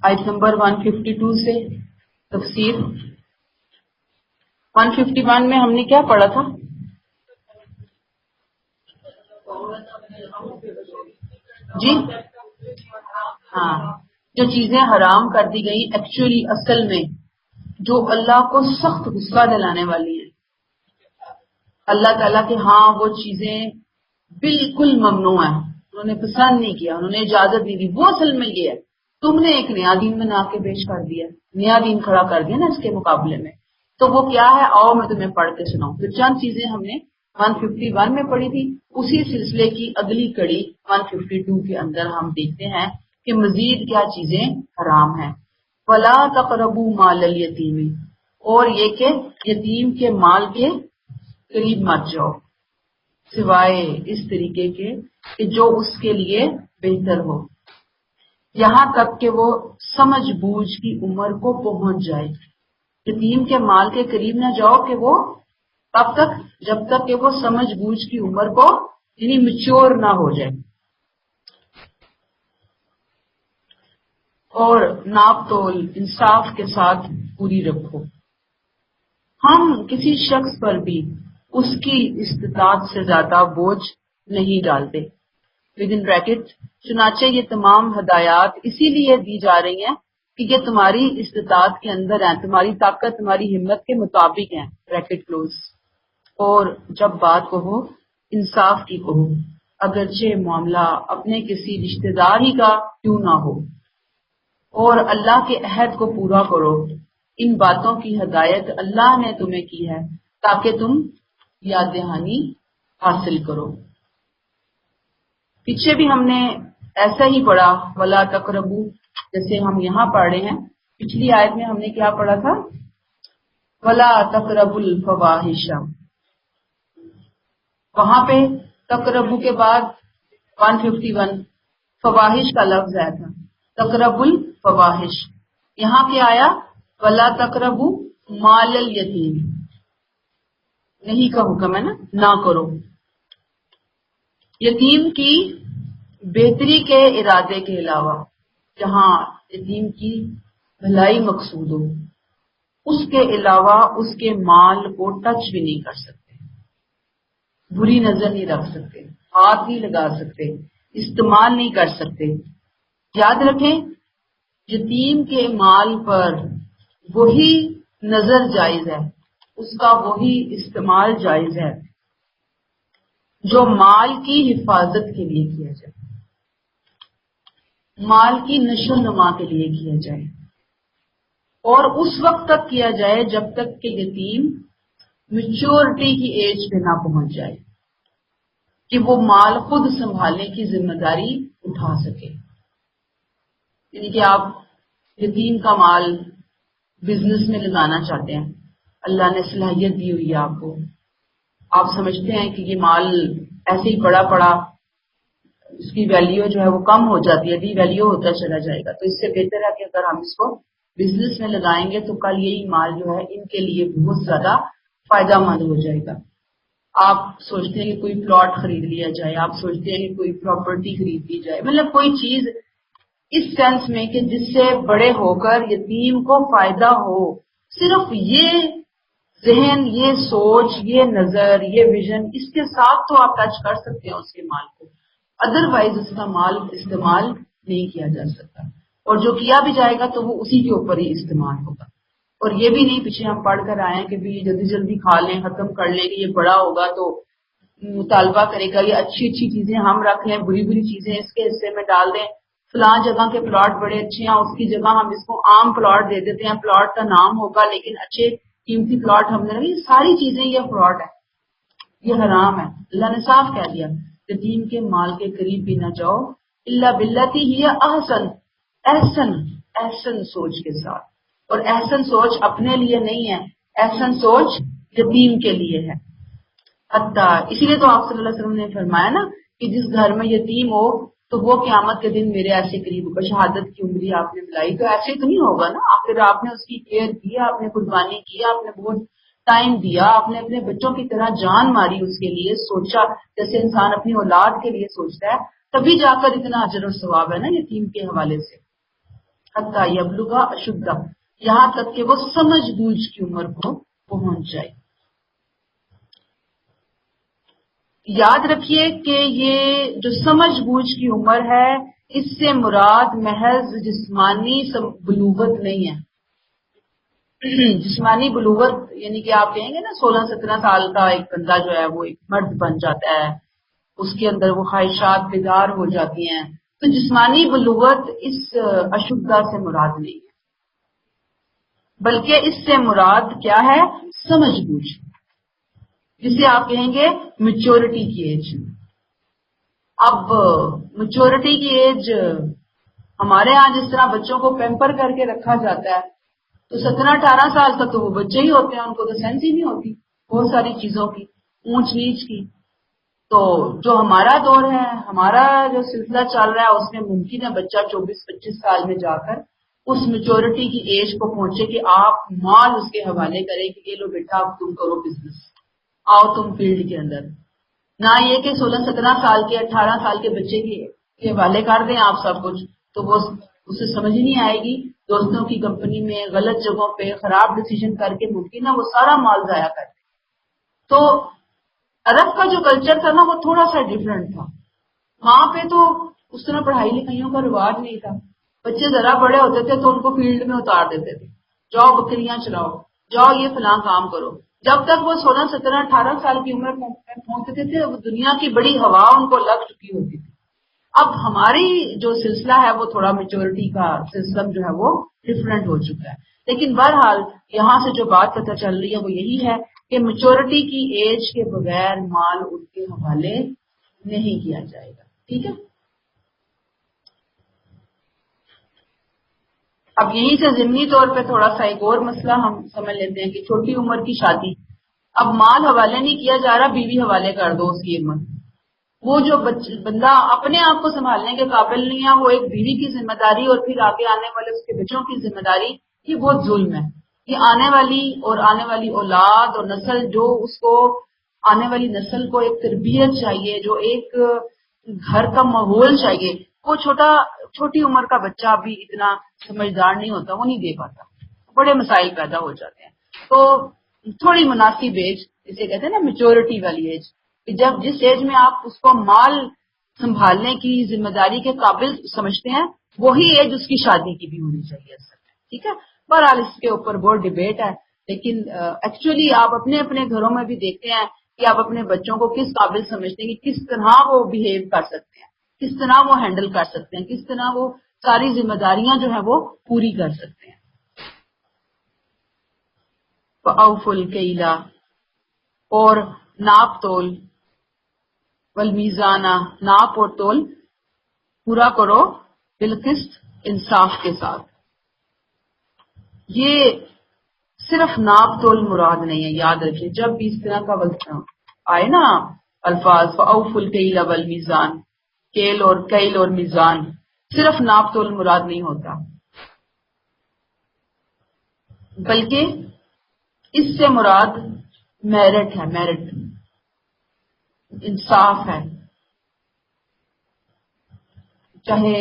آیت نمبر 152 سے تفسیر۔ 151 میں ہم نے کیا پڑھا تھا؟ جی ہاں، جو چیزیں حرام کر دی گئی ایکچولی اصل میں جو اللہ کو سخت غصہ دلانے والی ہیں، اللہ تعالیٰ کے ہاں وہ چیزیں بالکل ممنوع ہیں، انہوں نے پسند نہیں کیا، انہوں نے اجازت نہیں دی، وہ اصل میں یہ ہے تم نے ایک نیا دین بنا کے پیش کر دیا، نیا دین کھڑا کر دیا نا اس کے مقابلے میں، تو وہ کیا ہے آؤ میں تمہیں پڑھ کے سناؤں۔ تو چند چیزیں ہم نے 151 میں پڑھی تھی، اسی سلسلے کی اگلی کڑی 152 کے اندر ہم دیکھتے ہیں کہ مزید کیا چیزیں حرام ہیں۔ وَلَا تَقْرَبُوا مَالَ الْيَتِيمِ، اور یہ کہ یتیم کے مال کے قریب مت جاؤ، سوائے اس طریقے کے کہ جو اس کے لیے بہتر ہو، یہاں تک کہ وہ سمجھ بوجھ کی عمر کو پہنچ جائے۔ یتیم کے مال کے قریب نہ جاؤ کہ وہ تب تک جب تک کہ وہ سمجھ بوجھ کی عمر کو یعنی میچور نہ ہو جائے، اور ناپ تول انصاف کے ساتھ پوری رکھو۔ ہم کسی شخص پر بھی اس کی استطاعت سے زیادہ بوجھ نہیں ڈالتے، لیکن بریکٹ چنانچہ یہ تمام ہدایات اسی لیے دی جا رہی ہیں کہ یہ تمہاری استطاعت کے اندر ہیں، تمہاری طاقت تمہاری ہمت کے مطابق ہیں، بریکٹ کلوز۔ اور جب بات کہو انصاف کی کہو، اگرچہ معاملہ اپنے کسی رشتہ دار ہی کا کیوں نہ ہو، اور اللہ کے عہد کو پورا کرو۔ ان باتوں کی ہدایت اللہ نے تمہیں کی ہے تاکہ تم یاد دہانی حاصل کرو۔ پیچھے بھی ہم نے ایسا ہی پڑھا ولا تقربوا، جیسے ہم یہاں پڑھ رہے ہیں۔ پچھلی آیت میں ہم نے کیا پڑھا تھا؟ ولا تقربوا الفواحش، وہاں پہ تقربوا کے بعد 151 فواحش کا لفظ آیا تھا، تقربوا الفواحش۔ یہاں کیا آیا؟ ولا تقربوا مال الیتیم، نہیں کا حکم ہے نا، نہ کرو۔ یتیم کی بہتری کے ارادے کے علاوہ، جہاں یتیم کی بھلائی مقصود ہو، اس کے علاوہ اس کے مال کو ٹچ بھی نہیں کر سکتے، بری نظر نہیں رکھ سکتے، ہاتھ نہیں لگا سکتے، استعمال نہیں کر سکتے۔ یاد رکھیں یتیم کے مال پر وہی نظر جائز ہے، اس کا وہی استعمال جائز ہے جو مال کی حفاظت کے لیے کیا جائے، مال کی نشو و نما کے لیے کیا جائے، اور اس وقت تک کیا جائے جب تک کہ یتیم میچورٹی کی ایج پہ نہ پہنچ جائے کہ وہ مال خود سنبھالنے کی ذمہ داری اٹھا سکے۔ یعنی کہ آپ یتیم کا مال بزنس میں لگانا چاہتے ہیں، اللہ نے صلاحیت دی ہوئی ہے آپ کو، آپ سمجھتے ہیں کہ یہ مال ایسے ہی پڑا پڑا اس کی ویلیو جو ہے وہ کم ہو جاتی ہے، ڈی ویلیو ہوتا چلا جائے گا، تو اس سے بہتر ہے کہ اگر ہم اس کو بزنس میں لگائیں گے تو کل یہی مال جو ہے ان کے لیے بہت زیادہ فائدہ مند ہو جائے گا۔ آپ سوچتے ہیں کہ کوئی پلاٹ خرید لیا جائے، آپ سوچتے ہیں کہ کوئی پراپرٹی خرید لی جائے، مطلب کوئی چیز اس سینس میں کہ جس سے بڑے ہو کر یتیم کو فائدہ ہو، صرف یہ ذہن، یہ سوچ، یہ نظر، یہ ویژن، اس کے ساتھ تو آپ ٹچ کر سکتے ہیں اس کے مال کو، ادروائز اس کا مال استعمال نہیں کیا جا سکتا، اور جو کیا بھی جائے گا تو وہ اسی کے اوپر ہی استعمال ہوگا۔ اور یہ بھی نہیں پیچھے ہم پڑھ کر آئے ہیں کہ بھی جلدی جلدی کھا لیں، ختم کر لیں کہ یہ بڑا ہوگا تو مطالبہ کرے گا، یہ اچھی اچھی چیزیں ہم رکھ لیں، بری بری چیزیں اس کے حصے میں ڈال دیں، فلاں جگہ کے پلاٹ بڑے اچھے ہیں اس کی جگہ ہم اس کو عام پلاٹ دے دیتے ہیں، پلاٹ کا نام ہوگا لیکن اچھے قیمتی پلاٹ ہم نے رکھے، یہ ساری چیزیں یہ فراڈ ہے، یہ حرام ہے۔ اللہ نے صاف کہہ دیا یتیم کے مال کے قریب بھی نہ جاؤ الا باللتی ہی احسن، احسن سوچ کے ساتھ، اور احسن سوچ اپنے لیے نہیں ہے، احسن سوچ یتیم کے لیے ہے۔ حتیٰ اسی لیے تو آپ صلی اللہ علیہ وسلم نے فرمایا نا کہ جس گھر میں یتیم ہو تو وہ قیامت کے دن میرے ایسے قریب ہوگا، شہادت کی عمری آپ نے ملائی تو ایسے تو نہیں ہوگا نا، آخر آپ نے اس کی کیئر کی، آپ نے قربانی کی، آپ نے بہت ٹائم دیا، آپ نے اپنے بچوں کی طرح جان ماری اس کے لیے، سوچا جیسے انسان اپنی اولاد کے لیے سوچتا ہے، تبھی جا کر اتنا اجر اور ثواب ہے نا یتیم کے حوالے سے. حتی یبلغ اشدہ، یہاں تک کہ وہ سمجھ بوجھ کی عمر کو پہنچ جائے. یاد رکھیے کہ یہ جو سمجھ بوجھ کی عمر ہے، اس سے مراد محض جسمانی بلوغت نہیں ہے. جسمانی بلوغت یعنی کہ آپ کہیں گے نا 16-17 سال کا ایک بندہ جو ہے وہ ایک مرد بن جاتا ہے، اس کے اندر وہ خواہشات بیدار ہو جاتی ہیں، تو جسمانی بلوغت اس اشدھا سے مراد نہیں ہے، بلکہ اس سے مراد کیا ہے؟ سمجھ بوجھ، جسے آپ کہیں گے میچورٹی کی ایج. اب میچورٹی کی ایج ہمارے ہاں جس طرح بچوں کو پیمپر کر کے رکھا جاتا ہے، تو 17-18 سال تک تو وہ بچے ہی ہوتے ہیں، ان کو تو سینس ہی نہیں ہوتی بہت ساری چیزوں کی، اونچ نیچ کی. تو جو ہمارا دور ہے، ہمارا جو سلسلہ چل رہا ہے، اس میں ممکن ہے بچہ 24-25 سال میں جا کر اس میچورٹی کی ایج کو پہنچے کہ آپ مال اس کے حوالے کریں کہ یہ لو بیٹا اب تم کرو بزنس، آؤ تم فیلڈ کے اندر. نہ یہ کہ 16-17 سال کے 18 سال کے بچے کے حوالے کر دیں آپ سب کچھ، تو وہ اسے سمجھ نہیں آئے گی. دوستوں کی کمپنی میں غلط جگہوں پہ خراب ڈیسیژن کر کے ممکن ہے وہ سارا مال ضائع کر دے. تو عرب کا جو کلچر تھا نا وہ تھوڑا سا ڈفرینٹ تھا. وہاں پہ تو اس طرح پڑھائی لکھائیوں کا رواج نہیں تھا. بچے ذرا بڑے ہوتے تھے تو ان کو فیلڈ میں اتار دیتے تھے، جاؤ بکریاں چلاؤ، جاؤ یہ فلاں کام کرو. جب تک وہ 16-17-18 سال کی عمر میں پہنچتے تھے وہ دنیا کی بڑی ہوا ان کو لگ چکی ہوتی تھی. اب ہماری جو سلسلہ ہے وہ تھوڑا میچورٹی کا سسٹم جو ہے وہ ڈفرینٹ ہو چکا ہے. لیکن بہرحال یہاں سے جو بات پتہ چل رہی ہے وہ یہی ہے کہ میچورٹی کی ایج کے بغیر مال ان کے حوالے نہیں کیا جائے گا. ٹھیک ہے. اب یہیں سے ضمنی طور پہ تھوڑا سا ایک اور مسئلہ ہم سمجھ لیتے ہیں کہ چھوٹی عمر کی شادی. اب مال حوالے نہیں کیا جا رہا، بیوی حوالے کر دو اس کی عمر. وہ جو بندہ اپنے آپ کو سنبھالنے کے قابل نہیں ہے، وہ ایک بیوی کی ذمہ داری اور پھر آگے آنے والے اس کے بچوں کی ذمہ داری، یہ بہت ظلم ہے. یہ آنے والی اولاد اور نسل، جو اس کو آنے والی نسل کو ایک تربیت چاہیے، جو ایک گھر کا ماحول چاہیے، وہ چھوٹی عمر کا بچہ ابھی اتنا سمجھدار نہیں ہوتا، وہ نہیں دے پاتا، بڑے مسائل پیدا ہو جاتے ہیں. تو تھوڑی مناسب ایج جسے کہتے ہیں نا میچورٹی والی ایج، جب جس ایج میں آپ اس کو مال سنبھالنے کی ذمہ داری کے قابل سمجھتے ہیں، وہی ایج اس کی شادی کی بھی ہونی چاہیے. ٹھیک ہے. بہرحال اس کے اوپر بہت ڈیبیٹ ہے، لیکن ایکچولی آپ اپنے اپنے گھروں میں بھی دیکھتے ہیں کہ آپ اپنے بچوں کو کس قابل سمجھتے ہیں کہ کس طرح وہ بہیو کر سکتے ہیں، کس طرح وہ ہینڈل کر سکتے ہیں، کس طرح وہ ساری ذمہ داریاں جو ہیں وہ پوری کر سکتے ہیں. فَأَوْفُوا الْكَيْلَ، اور ناپ تول، والمیزان، ناپ اور تول پورا کرو، بالقسط، انصاف کے ساتھ. یہ صرف ناپ تول مراد نہیں ہے، یاد رکھیے. جب بھی اس طرح کا وقت آئے نا الفاظ فَأَوْفُوا الْكَيْلَ وَالْمِيزَانَ، کیل اور میزان، صرف ناپ تول مراد نہیں ہوتا، بلکہ اس سے مراد میرٹ ہے، میرٹ، انصاف ہے. چاہے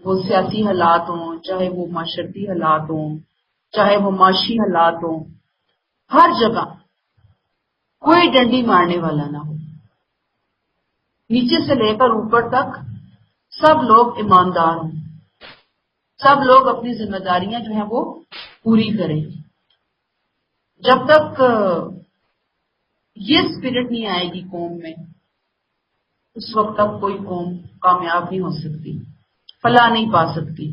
وہ سیاسی حالات ہوں، چاہے وہ معاشرتی حالات ہوں، چاہے وہ معاشی حالات ہوں، ہر جگہ کوئی ڈنڈی مارنے والا نہ ہو. نیچے سے لے کر اوپر تک سب لوگ ایماندار ہوں، سب لوگ اپنی ذمہ داریاں جو ہیں وہ پوری کریں. جب تک یہ اسپرٹ نہیں آئے گی قوم میں، اس وقت تک کوئی قوم کامیاب نہیں ہو سکتی، فلاح نہیں پا سکتی.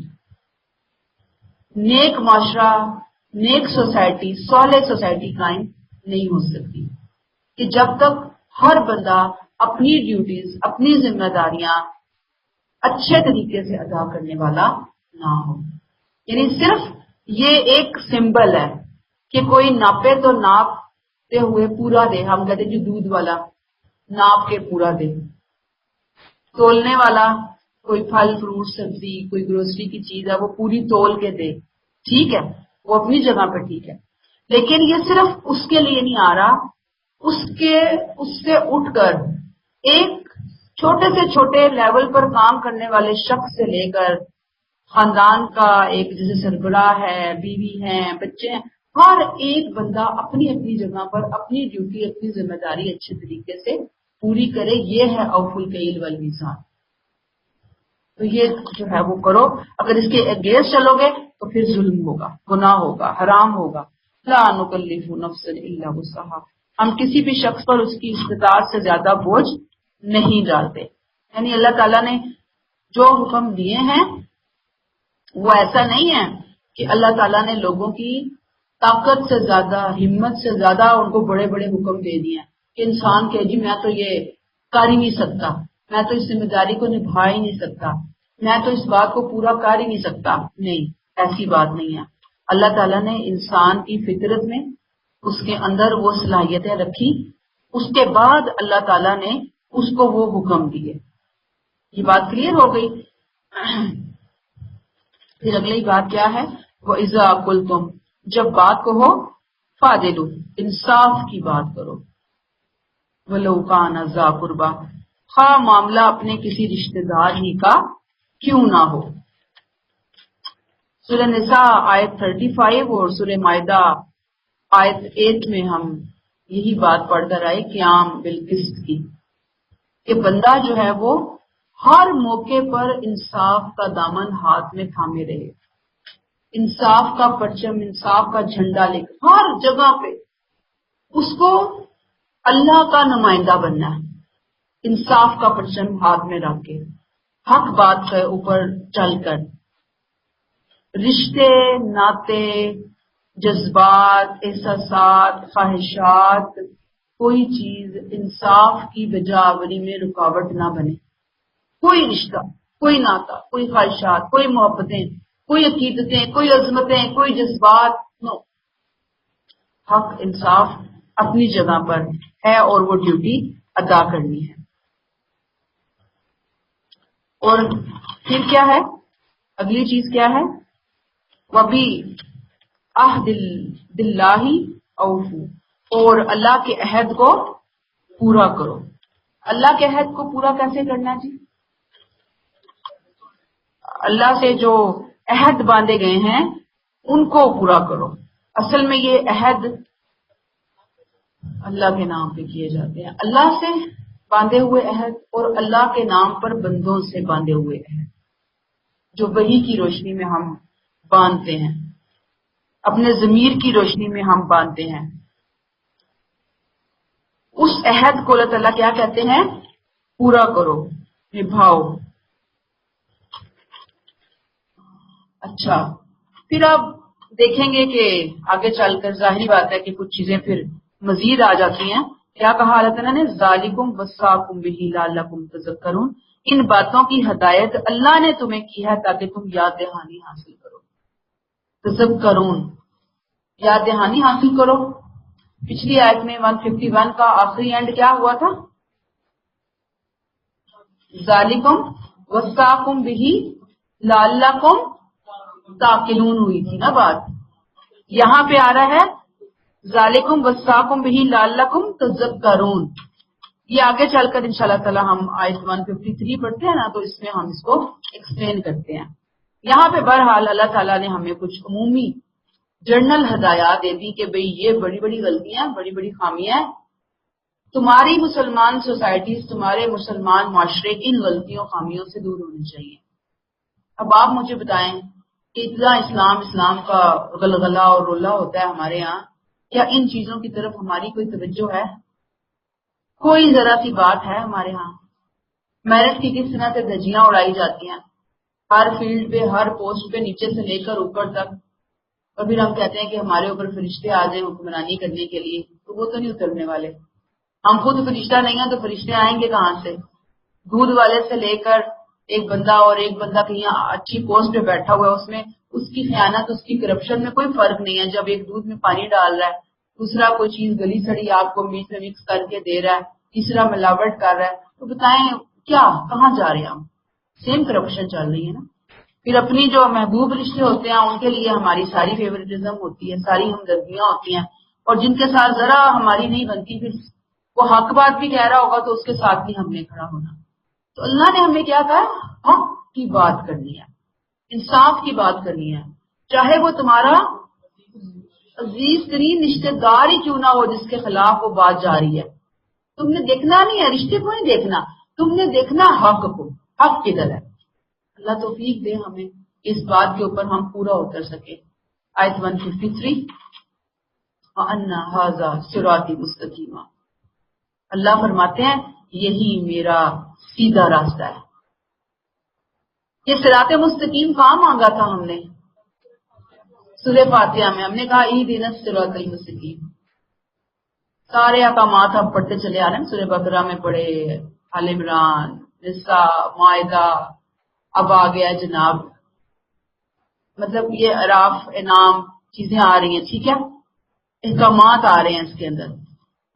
نیک معاشرہ، نیک سوسائٹی، صالح سوسائٹی قائم نہیں ہو سکتی کہ جب تک ہر بندہ اپنی ڈیوٹیز، اپنی ذمہ داریاں اچھے طریقے سے ادا کرنے والا نہ ہو. یعنی صرف یہ ایک سمبل ہے کہ کوئی ناپے تو ناپتے ہوئے پورا دے. ہم کہتے جو دودھ والا ناپ کے پورا دے، تولنے والا کوئی پھل فروٹ سبزی کوئی گروسری کی چیز ہے وہ پوری تول کے دے، ٹھیک ہے، وہ اپنی جگہ پہ ٹھیک ہے. لیکن یہ صرف اس کے لیے نہیں آ رہا، اس سے اٹھ کر ایک چھوٹے سے چھوٹے لیول پر کام کرنے والے شخص سے لے کر خاندان کا ایک جیسے سربراہ ہے، بیوی ہیں، بچے ہیں، ہر ایک بندہ اپنی اپنی جگہ پر اپنی ڈیوٹی، اپنی ذمہ داری اچھے طریقے سے پوری کرے. یہ ہے اوف الکیل والمیزان. تو یہ جو ہے وہ کرو. اگر اس کے اگینسٹ چلو گے تو پھر ظلم ہوگا، گناہ ہوگا، حرام ہوگا. لا نکلف نفسا الا وسعها. ہم کسی بھی شخص پر اس کی استطاعت سے زیادہ بوجھ نہیں ڈالتے. یعنی اللہ تعالیٰ نے جو حکم دیے ہیں وہ ایسا نہیں ہے کہ اللہ تعالیٰ نے لوگوں کی طاقت سے زیادہ، ہمت سے زیادہ ان کو بڑے بڑے حکم دے دیے ہیں کہ انسان کہ جی میں تو یہ کر ہی نہیں سکتا، میں تو اس ذمہ داری کو نبھا ہی نہیں سکتا، میں تو اس بات کو پورا کر ہی نہیں سکتا. نہیں، ایسی بات نہیں ہے. اللہ تعالیٰ نے انسان کی فطرت میں اس کے اندر وہ صلاحیتیں رکھی، اس کے بعد اللہ تعالیٰ نے اس کو وہ حکم دیے. یہ بات کلیئر ہو گئی. پھر اگلی بات کیا ہے؟ وَإِذَا قُلْتُمْ، جب بات کہو فَعْدِلُوا، انصاف کی بات کرو. وَلَوْ كَانَ ذَا قُرْبَىٰ، خواہ معاملہ اپنے کسی رشتہ دار ہی کا کیوں نہ ہو. سورہ نساء آیت 35 اور سورہ مائدہ آیت 8 میں ہم یہی بات پڑھ کر آئے قیام بالقسط کی، کہ بندہ جو ہے وہ ہر موقع پر انصاف کا دامن ہاتھ میں تھامے رہے، انصاف کا پرچم، انصاف کا جھنڈا لے کر ہر جگہ پہ اس کو اللہ کا نمائندہ بننا ہے. انصاف کا پرچم ہاتھ میں رکھ کے، حق بات کے اوپر چل کر، رشتے ناطے، جذبات، احساسات، خواہشات، کوئی چیز انصاف کی بجاوری میں رکاوٹ نہ بنے. کوئی رشتہ، کوئی ناطا، کوئی خواہشات، کوئی محبتیں، کوئی عقیدتیں، کوئی عظمتیں، کوئی جذبات، نو. حق انصاف اپنی جگہ پر ہے اور وہ ڈیوٹی ادا کرنی ہے. اور پھر کیا ہے؟ اگلی چیز کیا ہے؟ وَبِی عَہْدِ اللَّہِ أَوْفُوا، اور اللہ کے عہد کو پورا کرو. اللہ کے عہد کو پورا کیسے کرنا جی؟ اللہ سے جو عہد باندھے گئے ہیں ان کو پورا کرو. اصل میں یہ عہد اللہ کے نام پہ کیے جاتے ہیں، اللہ سے باندھے ہوئے عہد اور اللہ کے نام پر بندوں سے باندھے ہوئے عہد، جو وحی کی روشنی میں ہم باندھتے ہیں، اپنے ضمیر کی روشنی میں ہم باندھتے ہیں. اس عہد کو اللہ تعالیٰ کیا کہتے ہیں؟ پورا کرو، نبھاؤ. اچھا، پھر آپ دیکھیں گے کہ آگے چل کر ظاہری بات ہے کہ کچھ چیزیں پھر مزید آ جاتی ہیں. کیا کہا اللہ تعالیٰ نے؟ ذالکم وصاکم بہ لعلکم تذکرون، ان باتوں کی ہدایت اللہ نے تمہیں کی ہے تاکہ تم یاد دہانی حاصل کرو. تذکرون، یاد دہانی حاصل کرو. پچھلی آیت میں 151 کا آخری اینڈ کیا ہوا تھا؟ ذالکم وصاکم بہ لعلکم تاقلون ہوئی تھی نا بات. یہاں پہ آ رہا ہے ذالکم وصاکم بہ لعلکم تذکرون. یہ آگے چل کر انشاءاللہ تعالی ہم آیت 153 پڑھتے ہیں نا، تو اس میں ہم اس کو ایکسپلین کرتے ہیں. یہاں پہ بہرحال اللہ تعالیٰ نے ہمیں کچھ عمومی جنرل ہدایات دے دی کہ بھئی یہ بڑی بڑی غلطیاں، بڑی بڑی خامیاں ہیں. تمہاری مسلمان سوسائٹیز، تمہارے مسلمان معاشرے ان غلطیوں خامیوں سے دور ہونے چاہیے. اب آپ مجھے بتائیں کہ اتنا اسلام کا غلغلہ اور رولہ ہوتا ہے ہمارے یہاں، کیا ان چیزوں کی طرف ہماری کوئی توجہ ہے؟ کوئی ذرا سی بات ہے ہمارے ہاں؟ میرٹ کی کس طرح سے دھجیاں اڑائی جاتی ہیں ہر فیلڈ پہ، ہر پوسٹ پہ، نیچے سے لے کر اوپر تک. اور پھر ہم کہتے ہیں کہ ہمارے اوپر فرشتے آ جائیں حکمرانی کرنے کے لیے، تو وہ تو نہیں اترنے والے. ہم خود فرشتہ نہیں ہیں تو فرشتے آئیں گے کہاں سے؟ دودھ والے سے لے کر ایک بندہ اور ایک بندہ کہیں اچھی پوسٹ پہ بیٹھا ہوا ہے، اس میں اس کی خیانت، اس کی کرپشن میں کوئی فرق نہیں ہے. جب ایک دودھ میں پانی ڈال رہا ہے، دوسرا کوئی چیز گلی سڑی آپ کو میٹ میں مکس کر کے دے رہا ہے، تیسرا ملاوٹ کر رہا ہے، تو بتائیں کیا کہاں جا رہے ہیں ہم؟ سیم کرپشن چل رہی ہے نا. پھر اپنی جو محبوب رشتے ہوتے ہیں ان کے لیے ہماری ساری فیوریٹزم ہوتی ہے، ساری ہمدردیاں ہوتی ہیں، اور جن کے ساتھ ذرا ہماری نہیں بنتی پھر وہ حق بات بھی کہہ رہا ہوگا تو اس کے ساتھ بھی ہم نے کھڑا ہونا۔ تو اللہ نے ہمیں کیا کہا؟ حق کی بات کرنی ہے، انصاف کی بات کرنی ہے، چاہے وہ تمہارا عزیز ترین رشتے دار ہی کیوں نہ ہو جس کے خلاف وہ بات جاری ہے۔ تم نے دیکھنا نہیں ہے رشتے کو، نہیں دیکھنا، تم نے دیکھنا حق کو، حق کدھر ہے۔ اللہ توفیق دے ہمیں اس بات کے اوپر ہم پورا اتر سکے۔ آیت 153 وَأَنَّ هَذَا صِرَاطِي مُسْتَقِيمًا، اللہ فرماتے ہیں یہی میرا سیدھا راستہ ہے۔ یہ صراط مستقیم کہاں مانگا تھا ہم نے؟ سورہ فاتحہ میں ہم نے کہا اہدنا الصراط المستقیم۔ سارے احکامات آپ پڑھتے چلے آ رہے ہیں، سورہ بقرہ میں پڑھے، آل عمران، نساء، مائدہ، اب آ گیا جناب، مطلب یہ اعراف، انعام چیزیں آ رہی ہیں، ٹھیک ہے، احکامات آ رہے ہیں اس کے اندر۔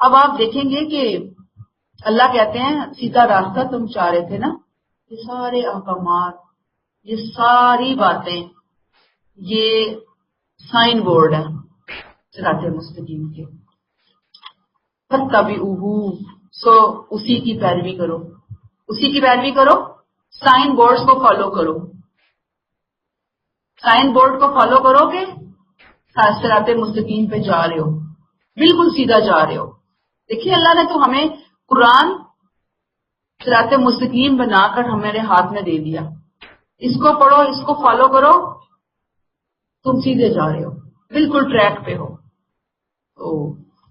اب آپ دیکھیں گے کہ اللہ کہتے ہیں سیدھا راستہ تم چاہ رہے تھے نا، یہ سارے احکامات، یہ ساری باتیں، یہ سائن بورڈ ہے صراط مستقیم کے۔ فَاتَّبِعُوهُ، سو اسی کی پیروی کرو، اسی کی پیروی کرو، سائن بورڈز کو فالو کرو۔ سائن بورڈ کو فالو کرو گے صراط مستقیم پہ جا رہے ہو، بالکل سیدھا جا رہے ہو۔ دیکھیے اللہ نے تو ہمیں قرآن صراط مستقیم بنا کر ہمارے ہاتھ میں دے دیا، اس کو پڑھو، اس کو فالو کرو، تم سیدھے جا رہے ہو، بالکل ٹریک پہ ہو۔ تو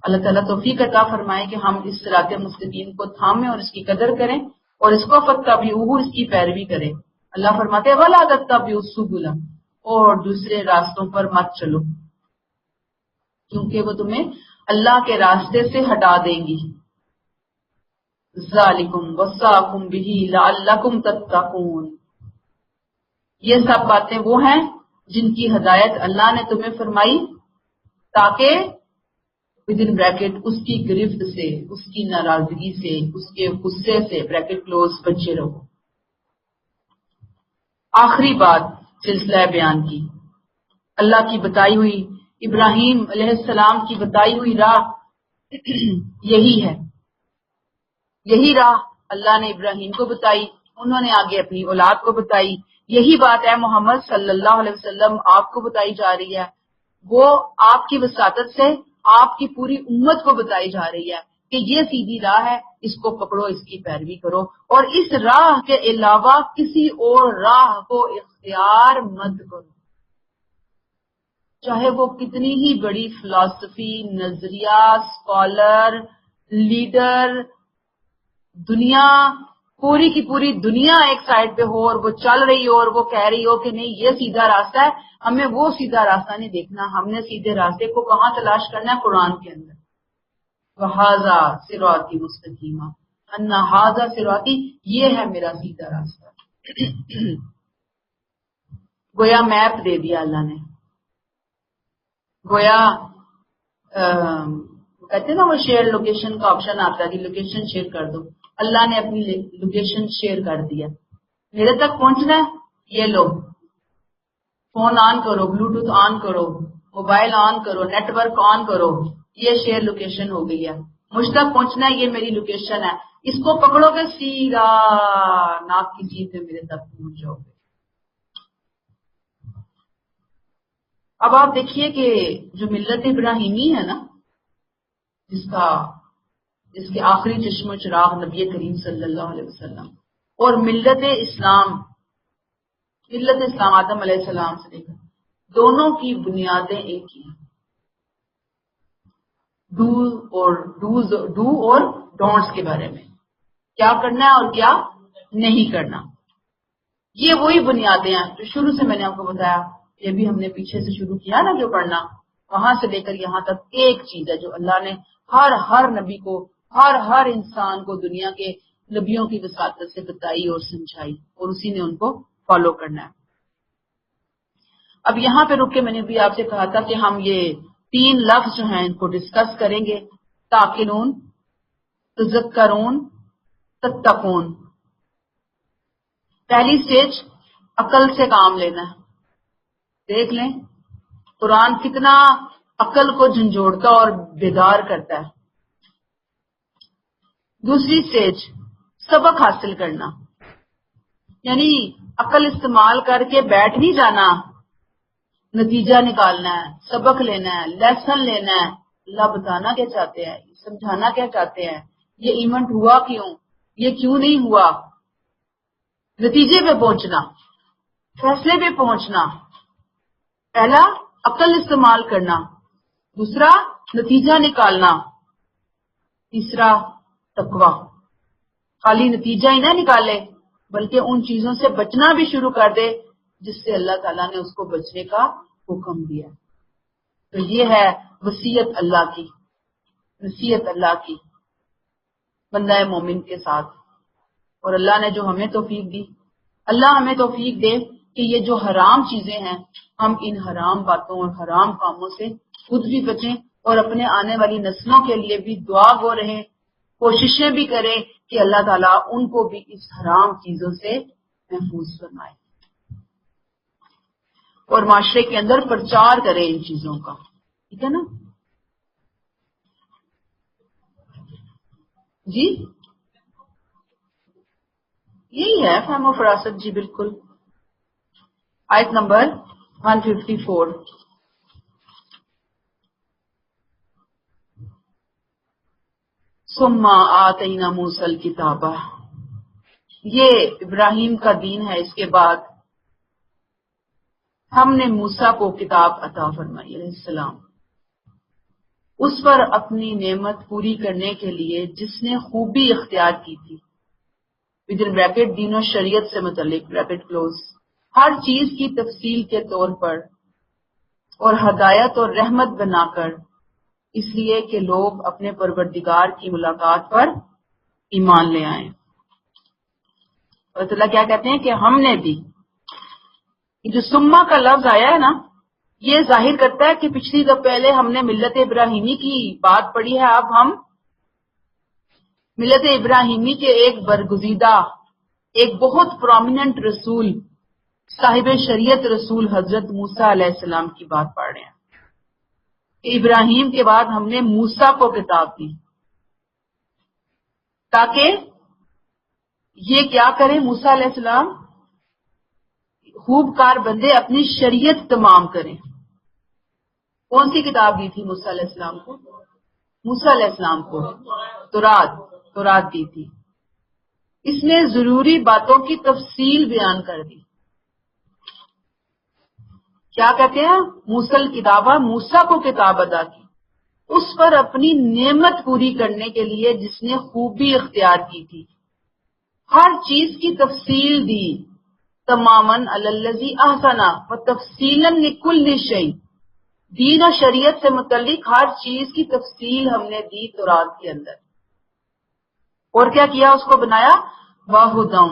اللہ تعالیٰ توفیق عطا فرمائے کہ ہم اس صراط مستقیم کو تھامیں اور اس کی قدر کریں اور اس کو فَاتَّبِعُوهُ، اس کی پیروی کریں۔ اللہ فرماتے ہیں وَلَا تَتَّبِعُوا السُّبُلَ، اور دوسرے راستوں پر مت چلو کیونکہ وہ تمہیں اللہ کے راستے سے ہٹا دیں گی۔ ذَلِكُمْ وَصَّاكُمْ بِهِ لَعَلَّكُمْ تَتَّقُونَ، یہ سب باتیں وہ ہیں جن کی ہدایت اللہ نے تمہیں فرمائی تاکہ ودن بریکٹ اس کی گرفت سے، اس کی ناراضگی سے، اس کے غصے سے بریکٹ کلوز بچے رہو۔ آخری بات سلسلہ بیان کی، اللہ کی بتائی ہوئی، ابراہیم علیہ السلام کی بتائی ہوئی راہ یہی ہے، یہی راہ اللہ نے ابراہیم کو بتائی، انہوں نے آگے اپنی اولاد کو بتائی، یہی بات ہے محمد صلی اللہ علیہ وسلم آپ کو بتائی جا رہی ہے، وہ آپ کی وساطت سے آپ کی پوری امت کو بتائی جا رہی ہے کہ یہ سیدھی راہ ہے، اس کو پکڑو، اس کی پیروی کرو، اور اس راہ کے علاوہ کسی اور راہ کو اختیار مت کرو، چاہے وہ کتنی ہی بڑی فلسفی، نظریہ، اسکالر، لیڈر، دنیا، پوری کی پوری دنیا ایک سائڈ پہ ہو اور وہ چل رہی ہو اور وہ کہہ رہی ہو کہ نہیں یہ سیدھا راستہ ہے، ہمیں وہ سیدھا راستہ نہیں دیکھنا، ہم نے سیدھے راستے کو کہاں تلاش کرنا ہے؟ قرآن کے اندر۔ وَهَذَا صِرَاطِي مُسْتَقِيمًا، أَنَّ هَذَا صِرَاطِي، یہ ہے میرا سیدھا راستہ۔ گویا میپ دے دیا اللہ نے، گویا کہتے ہیں نا وہ شیئر لوکیشن کا آپشن آتا ہے کہ لوکیشن شیئر کر دو، اللہ نے اپنی لوکیشن شیئر کر دیا، میرے تک پہنچنا ہے، یہ لو، فون آن کرو، بلوٹوتھ آن کرو، موبائل آن کرو، نیٹ ورک آن کرو، یہ شیئر لوکیشن ہو گئی ہے، مجھ تک پہنچنا ہے، یہ میری لوکیشن ہے، اس کو پکڑو گے سیدھا ناک کی جیب میں میرے تک پہنچ جاؤ گے۔ اب آپ دیکھیے کہ جو ملت ابراہیمی ہے نا، جس کے آخری چشم و چراغ نبی کریم صلی اللہ علیہ وسلم، اور ملت اسلام آدم علیہ السلام سے لے کر دونوں کی بنیادیں ایک ہی ہیں، ڈو اور ڈونٹس کے بارے میں، کیا کرنا ہے اور کیا نہیں کرنا، یہ وہی بنیادیں ہیں جو شروع سے میں نے آپ کو بتایا، یہ بھی ہم نے پیچھے سے شروع کیا نا جو پڑھنا، وہاں سے لے کر یہاں تک ایک چیز ہے جو اللہ نے ہر نبی کو، ہر انسان کو دنیا کے نبیوں کی وساطت سے بتائی اور سمجھائی، اور اسی نے ان کو فالو کرنا ہے۔ اب یہاں پہ رک کے میں نے بھی آپ سے کہا تھا کہ ہم یہ 3 لفظ جو ہیں ان کو ڈسکس کریں گے، تاقلون، تذکرون، تتقون۔ پہلی سٹیج عقل سے کام لینا ہے۔ دیکھ لیں قرآن کتنا عقل کو جھنجھوڑتا اور بیدار کرتا ہے۔ دوسری سٹیج سبق حاصل کرنا، یعنی عقل استعمال کر کے بیٹھ نہیں جانا، نتیجہ نکالنا ہے، سبق لینا ہے، لیسن لینا ہے۔ اللہ بتانا کیا چاہتے ہیں، سمجھانا کیا چاہتے ہیں، یہ ایونٹ ہوا کیوں، یہ کیوں نہیں ہوا، نتیجے پہ پہنچنا، فیصلے پہ پہنچنا۔ پہلا عقل استعمال کرنا، دوسرا نتیجہ نکالنا، تیسرا تقویٰ۔ خالی نتیجہ ہی نہ نکالے بلکہ ان چیزوں سے بچنا بھی شروع کر دے جس سے اللہ تعالیٰ نے اس کو بچنے کا حکم دیا۔ تو یہ ہے وصیت اللہ کی، نصیحت اللہ کی بندہ مومن کے ساتھ۔ اور اللہ نے جو ہمیں توفیق دی، اللہ ہمیں توفیق دے کہ یہ جو حرام چیزیں ہیں ہم ان حرام باتوں اور حرام کاموں سے خود بھی بچیں اور اپنے آنے والی نسلوں کے لیے بھی دعا گو رہیں، کوششیں بھی کریں کہ اللہ تعالیٰ ان کو بھی اس حرام چیزوں سے محفوظ فرمائے اور معاشرے کے اندر پرچار کرے ان چیزوں کا۔ ٹھیک ہے نا جی؟ یہی ہے فہم و فراست جی، بالکل۔ آیت نمبر 154۔ ثم آتینا موسی الکتاب، یہ ابراہیم کا دین ہے۔ اس کے بعد ہم نے موسیٰ کو کتاب عطا فرمائی علیہ السلام، اس پر اپنی نعمت پوری کرنے کے لیے جس نے خوبی اختیار کی تھی، ودن بریکٹ دین و شریعت سے متعلق بریکٹ کلوز، ہر چیز کی تفصیل کے طور پر اور ہدایت اور رحمت بنا کر، اس لیے کہ لوگ اپنے پروردگار کی ملاقات پر ایمان لے آئیں۔ اللہ تعالیٰ کیا کہتے ہیں کہ ہم نے بھی، جو سما کا لفظ آیا ہے نا، یہ ظاہر کرتا ہے کہ پچھلی دفعہ پہلے ہم نے ملت ابراہیمی کی بات پڑھی ہے، اب ہم ملت ابراہیمی کے ایک برگزیدہ، ایک بہت پرومیننٹ رسول، صاحب شریعت رسول حضرت موسیٰ علیہ السلام کی بات پڑھ رہے ہیں۔ ابراہیم کے بعد ہم نے موسیٰ کو کتاب دی تاکہ یہ کیا کریں، موسیٰ علیہ السلام خوب کار بندے اپنی شریعت تمام کریں۔ کون سی کتاب دی تھی موسیٰ علیہ السلام کو؟ موسیٰ علیہ السلام کو تورات دی تھی۔ اس میں ضروری باتوں کی تفصیل بیان کر دی۔ کیا کہتے ہیں؟ موسیٰ الکتابہ، موسیٰ کو کتاب ادا کی، اس پر اپنی نعمت پوری کرنے کے لیے جس نے خوبی اختیار کی تھی، ہر چیز کی تفصیل دی، تماماً علی الذی احسن وتفصیلاً لکل شیء، دین و شریعت سے متعلق ہر چیز کی تفصیل ہم نے دی تورات کے اندر۔ اور کیا کیا؟ اس کو بنایا وہدی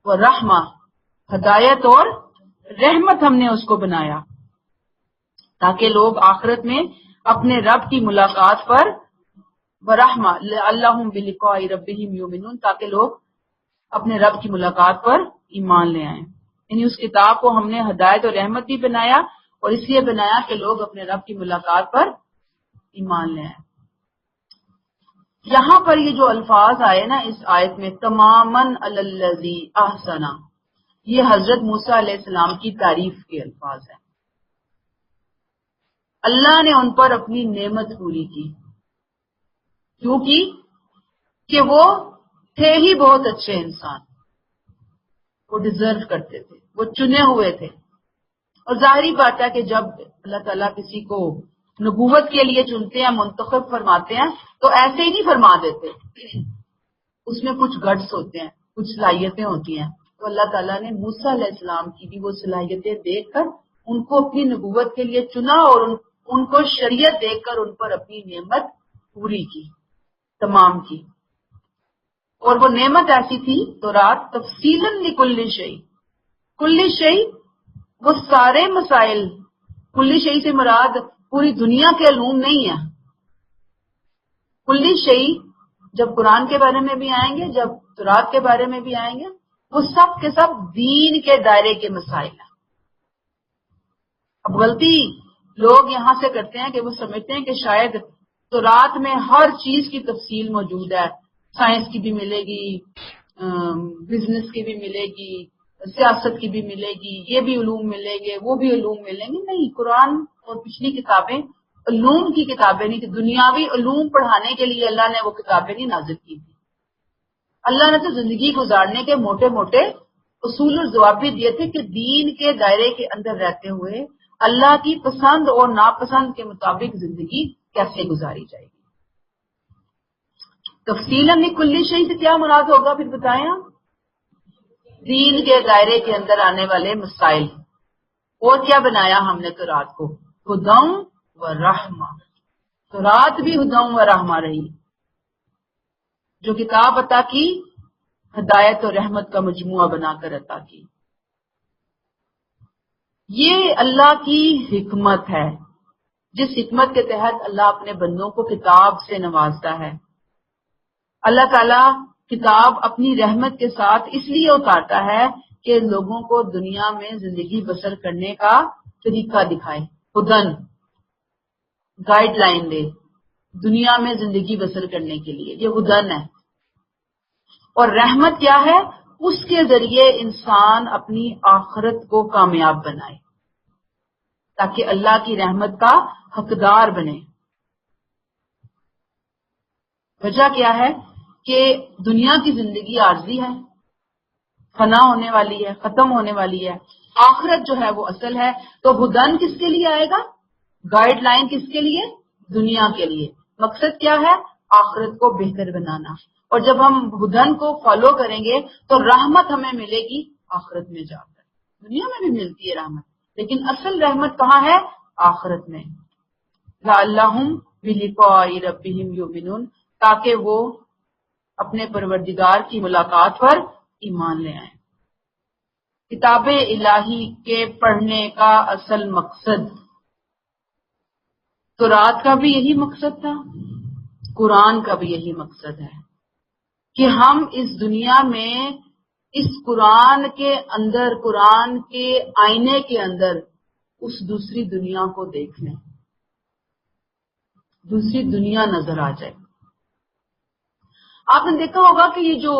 ورحمہ، ہدایت اور رحمت ہم نے اس کو بنایا تاکہ لوگ آخرت میں اپنے رب کی ملاقات پر ورحمہ لعلہم بلقاء ربہم یؤمنون، تاکہ لوگ اپنے رب کی ملاقات پر ایمان لے آئیں۔ یعنی اس کتاب کو ہم نے ہدایت اور رحمت بھی بنایا، اور اس لیے بنایا کہ لوگ اپنے رب کی ملاقات پر ایمان لے آئیں۔ یہاں پر یہ جو الفاظ آئے نا اس آیت میں، تماماً علی الذی احسن، یہ حضرت موسیٰ علیہ السلام کی تعریف کے الفاظ ہیں۔ اللہ نے ان پر اپنی نعمت پوری کی، کیونکہ کہ وہ تھے ہی بہت اچھے انسان، وہ ڈیزرو کرتے تھے، وہ چنے ہوئے تھے۔ اور ظاہری بات ہے کہ جب اللہ تعالیٰ کسی کو نبوت کے لیے چنتے ہیں، منتخب فرماتے ہیں، تو ایسے ہی نہیں فرما دیتے، اس میں کچھ گٹس ہوتے ہیں، کچھ صلاحیتیں ہوتی ہیں۔ تو اللہ تعالیٰ نے موسیٰ علیہ السلام کی بھی وہ صلاحیتیں دیکھ کر ان کو اپنی نبوت کے لیے چنا، اور ان کو شریعت دیکھ کر ان پر اپنی نعمت پوری کی، تمام کی۔ اور وہ نعمت ایسی تھی تورات تفصیلاً لکل شیء، کل شیء وہ سارے مسائل، کل شیء سے مراد پوری دنیا کے علوم نہیں ہے۔ کل شیء جب قرآن کے بارے میں بھی آئیں گے، جب تورات کے بارے میں بھی آئیں گے، وہ سب کے سب دین کے دائرے کے مسائل ہیں۔ اب غلطی لوگ یہاں سے کرتے ہیں کہ وہ سمجھتے ہیں کہ شاید تورات میں ہر چیز کی تفصیل موجود ہے، سائنس کی بھی ملے گی، بزنس کی بھی ملے گی، سیاست کی بھی ملے گی، یہ بھی علوم ملیں گے، وہ بھی علوم ملیں گے۔ نہیں، قرآن اور پچھلی کتابیں علوم کی کتابیں نہیں تھی، دنیاوی علوم پڑھانے کے لیے اللہ نے وہ کتابیں نہیں نازل کی تھی۔ اللہ نے تو زندگی گزارنے کے موٹے موٹے اصول اور ضوابط دیے تھے کہ دین کے دائرے کے اندر رہتے ہوئے اللہ کی پسند اور ناپسند کے مطابق زندگی کیسے گزاری جائے گی۔ تفصیلاً کلی شیء سے کیا مراد ہوگا پھر بتائیں آپ؟ دین کے دائرے کے اندر آنے والے مسائل۔ اور کیا بنایا ہم نے تورات کو؟ ہدی و رحمہ۔ تورات بھی ہدی و رحمہ رہی، جو کتاب عطا کی ہدایت اور رحمت کا مجموعہ بنا کر عطا کی۔ یہ اللہ کی حکمت ہے، جس حکمت کے تحت اللہ اپنے بندوں کو کتاب سے نوازتا ہے۔ اللہ تعالیٰ کتاب اپنی رحمت کے ساتھ اس لیے اتارتا ہے کہ لوگوں کو دنیا میں زندگی بسر کرنے کا طریقہ دکھائے، ہدن، گائیڈ لائن دے دنیا میں زندگی بسر کرنے کے لیے، یہ ہدن ہے۔ اور رحمت کیا ہے؟ اس کے ذریعے انسان اپنی آخرت کو کامیاب بنائے تاکہ اللہ کی رحمت کا حقدار بنے۔ وجہ کیا ہے کہ دنیا کی زندگی عارضی ہے، فنا ہونے والی ہے، ختم ہونے والی ہے۔ آخرت جو ہے وہ اصل ہے۔ تو ہدن کس کے لیے آئے گا؟ گائیڈ لائن کس کے لیے؟ دنیا کے لیے۔ مقصد کیا ہے؟ آخرت کو بہتر بنانا۔ اور جب ہم ہدن کو فالو کریں گے تو رحمت ہمیں ملے گی آخرت میں جا کر۔ دنیا میں بھی ملتی ہے رحمت، لیکن اصل رحمت کہاں ہے؟ آخرت میں۔ لعلہم بلقاء ربہم یؤمنون، تاکہ وہ اپنے پروردگار کی ملاقات پر ایمان لے آئیں۔ کتاب الہی کے پڑھنے کا اصل مقصد، تورات کا بھی یہی مقصد تھا، قرآن کا بھی یہی مقصد ہے کہ ہم اس دنیا میں اس قرآن کے اندر، قرآن کے آئینے کے اندر اس دوسری دنیا کو دیکھ لیں، دوسری دنیا نظر آ جائے۔ آپ نے دیکھا ہوگا کہ یہ جو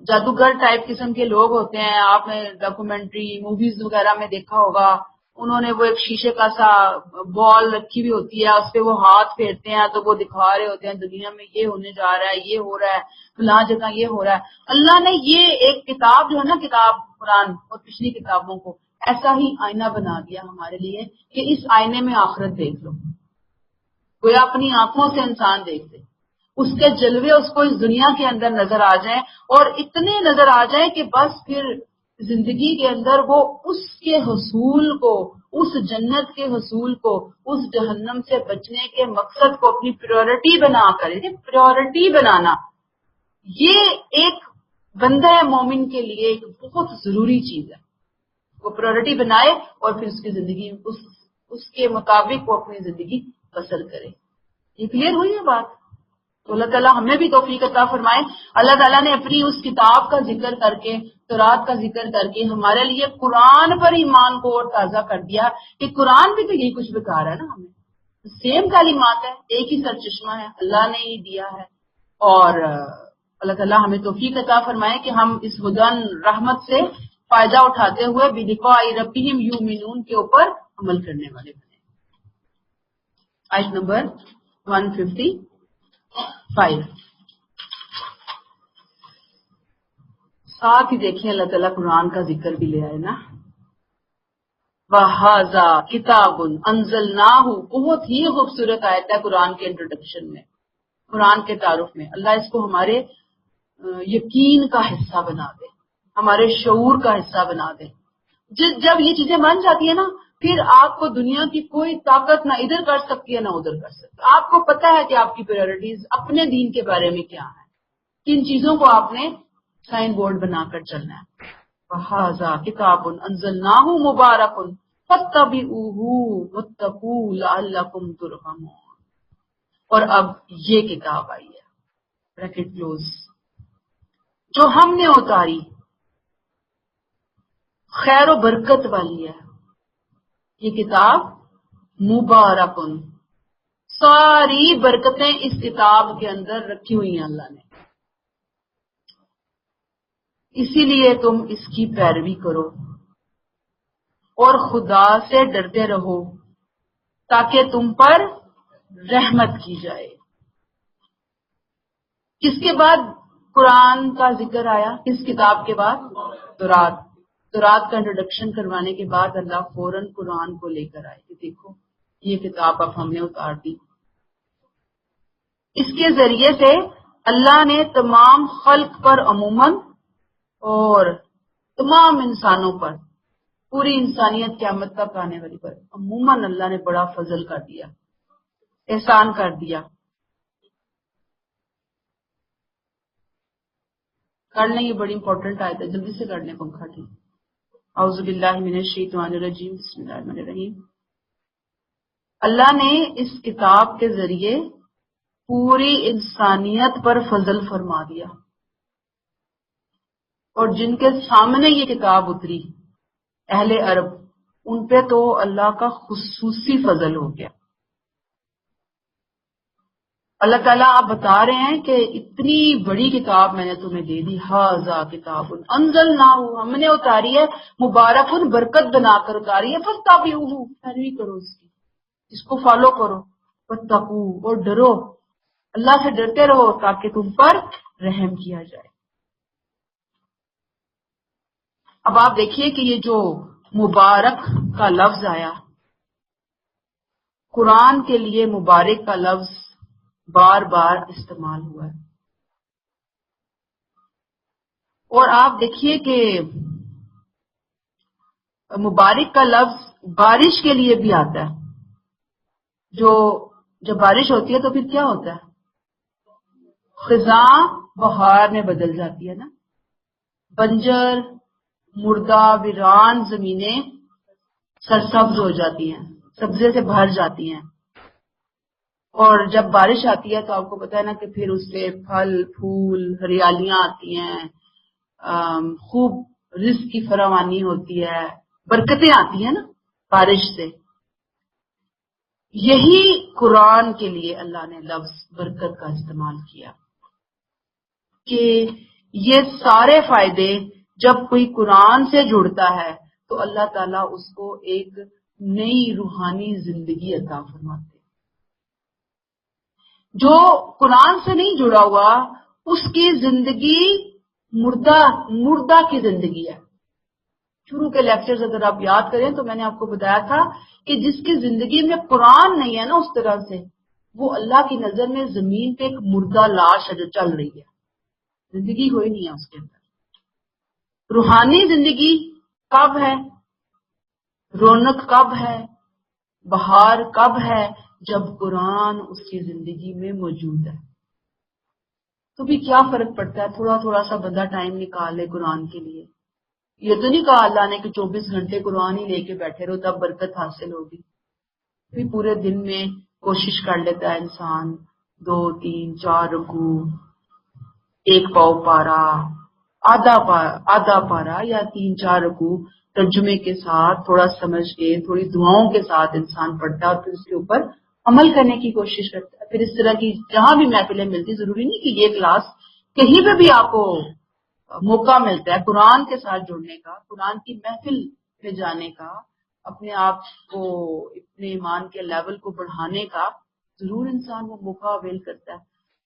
جادوگر ٹائپ قسم کے لوگ ہوتے ہیں، آپ نے ڈاکومنٹری موویز وغیرہ میں دیکھا ہوگا، انہوں نے وہ ایک شیشے کا سا بال رکھی ہوئی ہوتی ہے، اس پہ وہ ہاتھ پھیرتے ہیں تو وہ دکھا رہے ہوتے ہیں دنیا میں یہ ہونے جا رہا ہے، یہ ہو رہا ہے، فلاں جگہ یہ ہو رہا ہے۔ اللہ نے یہ ایک کتاب جو ہے نا، کتاب قرآن اور پچھلی کتابوں کو ایسا ہی آئینہ بنا دیا ہمارے لیے کہ اس آئینے میں آخرت دیکھ لو، گویا اپنی آنکھوں سے انسان دیکھ لے، اس کے جلوے اس کو اس دنیا کے اندر نظر آ جائیں، اور اتنے نظر آ جائیں کہ بس پھر زندگی کے اندر وہ اس کے حصول کو، اس جنت کے حصول کو، اس جہنم سے بچنے کے مقصد کو اپنی پریورٹی بنا کر، پریورٹی بنانا یہ ایک بندہ مومن کے لیے ایک بہت ضروری چیز ہے۔ وہ پریورٹی بنائے اور پھر اس کی زندگی اس کے مطابق وہ اپنی زندگی بسر کرے۔ یہ کلیئر ہوئی ہے بات؟ تو اللہ تعالیٰ ہمیں بھی توفیق عطا فرمائے۔ اللہ تعالیٰ نے اپنی اس کتاب کا ذکر کر کے، تورات کا ذکر کر کے ہمارے لیے قرآن پر ایمان کو اور تازہ کر دیا کہ قرآن بھی تو یہی کچھ بتا رہا ہے نا ہمیں، سیم تعلیمات ہے، ایک ہی سرچشمہ ہے، اللہ نے ہی دیا ہے۔ اور اللہ تعالیٰ ہمیں توفیق عطا فرمائے کہ ہم اس ہدن رحمت سے فائدہ اٹھاتے ہوئے بلقاء ربہم یؤمنون کے اوپر عمل کرنے والے بنے۔ آیت نمبر 155 ساتھ ہی دیکھیں اللہ تعالیٰ قرآن کا ذکر بھی لے آئے نا، وَهَذَا کتاب انزلناہ، بہت ہی خوبصورت آیت ہے قرآن کے انٹروڈکشن میں، قرآن کے تعارف میں۔ اللہ اس کو ہمارے یقین کا حصہ بنا دے، ہمارے شعور کا حصہ بنا دے۔ جب یہ چیزیں بن جاتی ہیں نا، پھر آپ کو دنیا کی کوئی طاقت نہ ادھر کر سکتی ہے نہ ادھر کر سکتی۔ آپ کو پتا ہے کہ آپ کی پریورٹیز اپنے دین کے بارے میں کیا ہے، کن چیزوں کو آپ نے سائن بورڈ بنا کر چلنا ہے۔ وَهَذَا کتاب انزلناہ مبارک فاتبعوہ واتقوا لعلکم ترحمون۔ اور اب یہ کتاب آئی ہے، بریکٹ کلوز، جو ہم نے اتاری خیر و برکت والی ہے یہ کتاب، مبارکن، ساری برکتیں اس کتاب کے اندر رکھی ہوئی ہیں اللہ نے، اسی لیے تم اس کی پیروی کرو اور خدا سے ڈرتے رہو تاکہ تم پر رحمت کی جائے۔ کس کے بعد قرآن کا ذکر آیا؟ کس کتاب کے بعد؟ تورات۔ تورات کا انٹروڈکشن کروانے کے بعد اللہ فوراً قرآن کو لے کر آئے کہ دیکھو یہ کتاب اب ہم نے اتار دی۔ اس کے ذریعے سے اللہ نے تمام خلق پر عموماً اور تمام انسانوں پر، پوری انسانیت قیامت تک آنے والی پر عموماً اللہ نے بڑا فضل کر دیا، احسان کر دیا۔ کر لیں، یہ بڑی امپورٹنٹ آیت ہے، جلدی سے کر لیں پنکھا ٹھیک۔ اعوذ باللہ من الشیطان الرجیم، بسم اللہ الرحمن الرحیم۔ اللہ نے اس کتاب کے ذریعے پوری انسانیت پر فضل فرما دیا، اور جن کے سامنے یہ کتاب اتری، اہل عرب، ان پہ تو اللہ کا خصوصی فضل ہو گیا۔ اللہ تعالیٰ آپ بتا رہے ہیں کہ اتنی بڑی کتاب میں نے تمہیں دے دی، ھذا کتاب انزلناہ، ہم نے اتاری ہے، مبارکن، برکت بنا کر اتاری ہے، فاتبعوہ، پیروی کرو اس کی، اس کو فالو کرو، واتقوا، اور ڈرو، اللہ سے ڈرتے رہو تاکہ تم پر رحم کیا جائے۔ اب آپ دیکھیے کہ یہ جو مبارک کا لفظ آیا، قرآن کے لیے مبارک کا لفظ بار بار استعمال ہوا ہے، اور آپ دیکھیے کہ مبارک کا لفظ بارش کے لیے بھی آتا ہے۔ جب بارش ہوتی ہے تو پھر کیا ہوتا ہے؟ خزاں بہار میں بدل جاتی ہے نا، بنجر، مردہ، ویران زمینیں سرسبز ہو جاتی ہیں، سبزے سے بھر جاتی ہیں، اور جب بارش آتی ہے تو آپ کو پتا ہے نا کہ پھر اس سے پھل پھول، ہریالیاں آتی ہیں، خوب رزق کی فراوانی ہوتی ہے، برکتیں آتی ہیں نا بارش سے۔ یہی قرآن کے لیے اللہ نے لفظ برکت کا استعمال کیا کہ یہ سارے فائدے جب کوئی قرآن سے جڑتا ہے تو اللہ تعالیٰ اس کو ایک نئی روحانی زندگی عطا فرماتے۔ جو قرآن سے نہیں جڑا ہوا اس کی زندگی مردہ کی زندگی ہے۔ شروع کے لیکچرز اگر آپ یاد کریں تو میں نے آپ کو بتایا تھا کہ جس کی زندگی میں قرآن نہیں ہے نا اس طرح سے، وہ اللہ کی نظر میں زمین پہ ایک مردہ لاش ہے جو چل رہی ہے، زندگی کوئی نہیں ہے اس کے اندر۔ روحانی زندگی کب ہے، رونق کب ہے، بہار کب ہے؟ جب قرآن اس کی زندگی میں موجود ہے۔ تو بھی کیا فرق پڑتا ہے تھوڑا تھوڑا سا بندہ ٹائم نکالے قرآن کے لیے؟ یہ تو نہیں کہا اللہ نے کہ 24 گھنٹے قرآن ہی لے کے بیٹھے رہو تب برکت حاصل ہوگی۔ پھر پورے دن میں کوشش کر لیتا ہے انسان، 2 3 4 رکوع، 1 پاؤ پارا، آدھا پارا یا 3 4 رکوع ترجمے کے ساتھ، تھوڑا سمجھ کے، تھوڑی دعاؤں کے ساتھ انسان پڑھتا ہے اور پھر اس کے اوپر عمل کرنے کی کوشش کرتا ہے۔ پھر اس طرح کی جہاں بھی محفلیں ملتی، ضروری نہیں کہ یہ کلاس، کہیں پہ بھی آپ کو موقع ملتا ہے قرآن کے ساتھ جڑنے کا، قرآن کی محفل میں جانے کا، اپنے آپ کو، اپنے ایمان کے لیول کو بڑھانے کا، ضرور انسان وہ موقع اویل کرتا ہے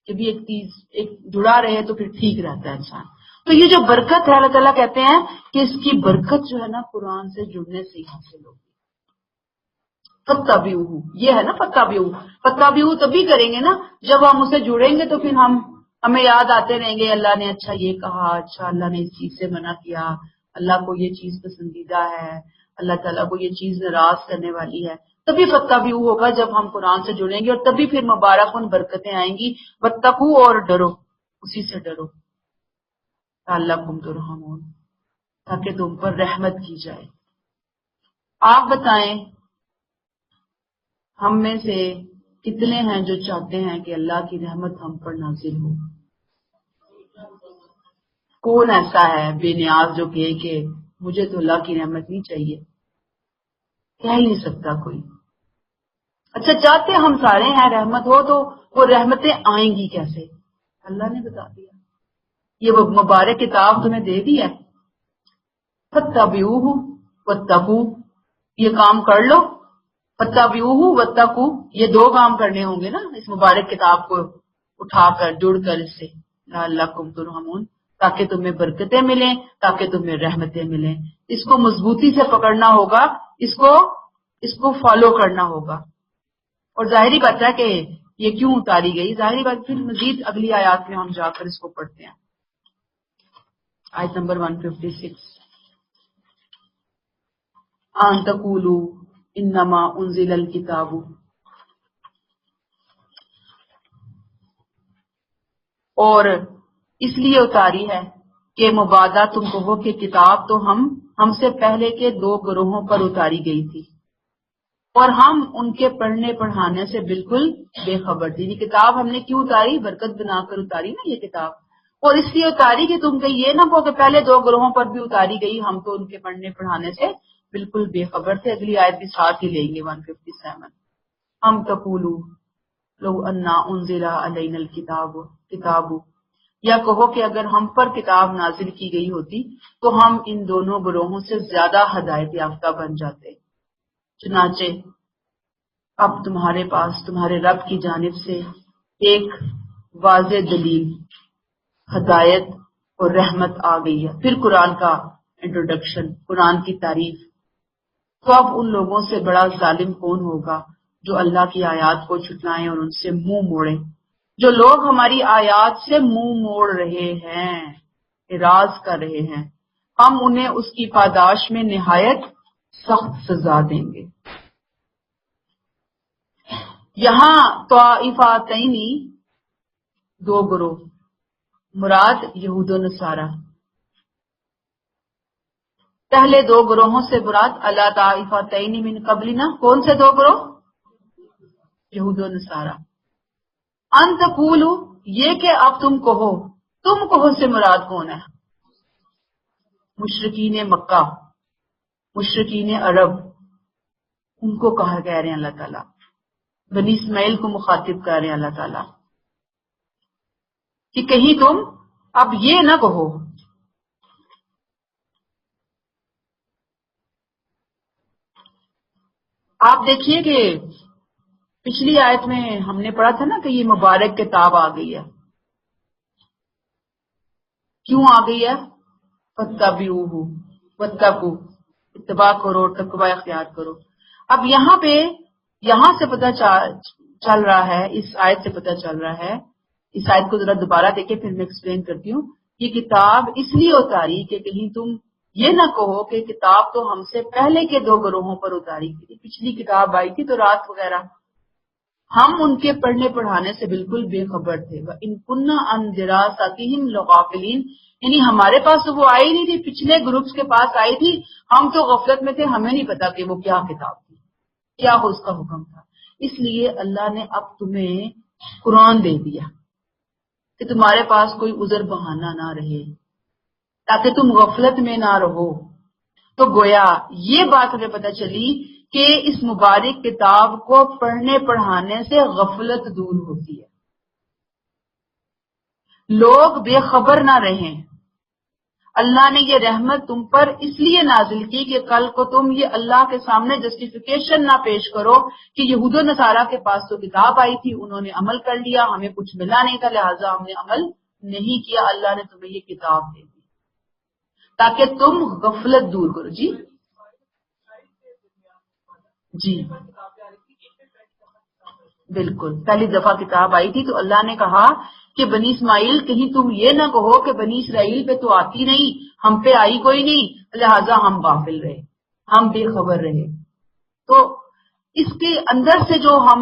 کہ بھی ایک جڑا رہے تو پھر ٹھیک رہتا ہے انسان۔ تو یہ جو برکت ہے اللہ تعالیٰ کہتے ہیں کہ اس کی برکت جو ہے نا قرآن سے جڑنے سے ہی حاصل ہوگی۔ فتبعوہ، یہ ہے نا فتبعوہ تبھی کریں گے نا جب ہم اسے جڑیں گے، تو پھر ہمیں یاد آتے رہیں گے اللہ نے اچھا یہ کہا، اچھا اللہ نے اس چیز سے منع کیا، اللہ کو یہ چیز پسندیدہ ہے، اللہ تعالیٰ کو یہ چیز ناراض کرنے والی ہے۔ تبھی فتبعوہ ہوگا جب ہم قرآن سے جڑیں گے، اور تبھی پھر مبارکن، برکتیں آئیں گی۔ واتقوا، اور ڈرو، اسی سے ڈرو، لعلکم ترحمون، تاکہ تم پر رحمت کی جائے۔ آپ بتائیں ہم میں سے کتنے ہیں جو چاہتے ہیں کہ اللہ کی رحمت ہم پر نازل ہو؟ کون ایسا ہے بے نیاز جو کہے کہ مجھے تو اللہ کی رحمت نہیں چاہیے، کہہ ہی نہیں سکتا کوئی۔ اچھا چاہتے ہم سارے ہیں رحمت ہو، تو وہ رحمتیں آئیں گی کیسے؟ اللہ نے بتا دیا، یہ وہ مبارک کتاب تمہیں دے دی ہے، فاتبعوہ واتقوا، یہ کام کر لو، فاتبعوہ واتقوا، یہ دو کام کرنے ہوں گے نا اس مبارک کتاب کو اٹھا کر، جڑ کر اس سے، لعلکم ترحمون، تاکہ تمہیں برکتیں ملیں، تاکہ تمہیں رحمتیں ملیں۔ اس کو مضبوطی سے پکڑنا ہوگا، اس کو فالو کرنا ہوگا۔ اور ظاہری بات ہے کہ یہ کیوں اتاری گئی، ظاہری بات پھر مزید اگلی آیات میں ہم جا کر اس کو پڑھتے ہیں۔ آیت نمبر 156، ان تقولوا انما انزل الکتاب، اور اس لیے اتاری ہے کہ مبادہ تم کہو کہ کتاب تو ہم سے پہلے کے دو گروہوں پر اتاری گئی تھی، اور ہم ان کے پڑھنے پڑھانے سے بالکل بے خبر تھی۔ یہ کتاب ہم نے کیوں اتاری؟ برکت بنا کر اتاری نا یہ کتاب، اور اس لیے اتاری کہ تم کہیں یہ نہ کہو کہ پہلے دو گروہوں پر بھی اتاری گئی، ہم تو ان کے پڑھنے پڑھانے سے بالکل بے خبر تھے۔ اگلی آیت بھی ساتھ ہی لیں گے 157، ہم تقولوا لو انا انزل علینا کتاب، یا کہو کہ اگر ہم پر کتاب نازل کی گئی ہوتی تو ہم ان دونوں گروہوں سے زیادہ ہدایت یافتہ بن جاتے۔ چنانچہ اب تمہارے پاس تمہارے رب کی جانب سے ایک واضح دلیل، ہدایت اور رحمت آ گئی ہے۔ پھر قرآن کا انٹروڈکشن، قرآن کی تعریف۔ تو اب ان لوگوں سے بڑا ظالم کون ہوگا جو اللہ کی آیات کو چھٹلائیں اور ان سے منہ موڑیں۔ جو لوگ ہماری آیات سے منہ موڑ رہے ہیں، اعراض کر رہے ہیں، ہم انہیں اس کی پاداش میں نہایت سخت سزا دیں گے۔ یہاں طائفتین، دو گروہ، مراد یہود و نصارہ۔ پہلے دو گروہوں سے مراد اللہ طائفتین من قبلنا، کون سے دو گروہ؟ یہود و نصارہ۔ ان تقولوا، یہ کہ اب تم کہو سے مراد کون ہے؟ مشرکین مکہ، مشرکین عرب، ان کو کہہ رہے ہیں اللہ تعالیٰ، بنی اسماعیل کو مخاطب کر رہے ہیں اللہ تعالیٰ کہ کہیں تم اب یہ نہ کہو۔ آپ دیکھیے کہ پچھلی آیت میں ہم نے پڑھا تھا نا کہ یہ مبارک کتاب آ گئی ہے، کیوں آ گئی ہے؟ فاتبعوہ واتقوا، اتباع کرو اور تقوی اختیار کرو۔ اب یہاں سے پتہ چل رہا ہے، اس آیت سے پتہ چل رہا ہے، اس آیت کو ذرا دوبارہ دیکھیں پھر میں ایکسپلین کرتی ہوں۔ یہ کتاب اس لیے اتاری کہ کہیں تم یہ نہ کہو کہ کتاب تو ہم سے پہلے کے دو گروہوں پر اتاری گئی تھی، پچھلی کتاب آئی تھی تو رات وغیرہ، ہم ان کے پڑھنے پڑھانے سے بالکل بے خبر تھے۔ وَإِن كُنَّا عَن دِرَاسَتِهِمْ لَغَافِلِينَ، یعنی ہمارے پاس تو وہ آئی نہیں تھی، پچھلے گروپس کے پاس آئی تھی، ہم تو غفلت میں تھے، ہمیں نہیں پتا کہ وہ کیا کتاب تھی، کیا اس کا حکم تھا۔ اس لیے اللہ نے اب تمہیں قرآن دے دیا کہ تمہارے پاس کوئی عذر بہانہ نہ رہے، تاکہ تم غفلت میں نہ رہو۔ تو گویا یہ بات ہمیں پتہ چلی کہ اس مبارک کتاب کو پڑھنے پڑھانے سے غفلت دور ہوتی ہے، لوگ بے خبر نہ رہیں۔ اللہ نے یہ رحمت تم پر اس لیے نازل کی کہ کل کو تم یہ اللہ کے سامنے جسٹیفیکیشن نہ پیش کرو کہ یہود و نصارہ کے پاس تو کتاب آئی تھی، انہوں نے عمل کر لیا، ہمیں کچھ ملا نہیں تھا لہٰذا ہم نے عمل نہیں کیا، اللہ نے تمہیں یہ کتاب دے دی تاکہ تم غفلت دور کرو۔ جی بالکل، پہلی دفعہ کتاب آئی تھی تو اللہ نے کہا کہ بنی اسماعیل کہیں تم یہ نہ کہو کہ بنی اسرائیل پہ تو آتی نہیں، ہم پہ آئی کوئی نہیں، لہٰذا ہم غافل رہے، ہم بے خبر رہے۔ تو اس کے اندر سے جو ہم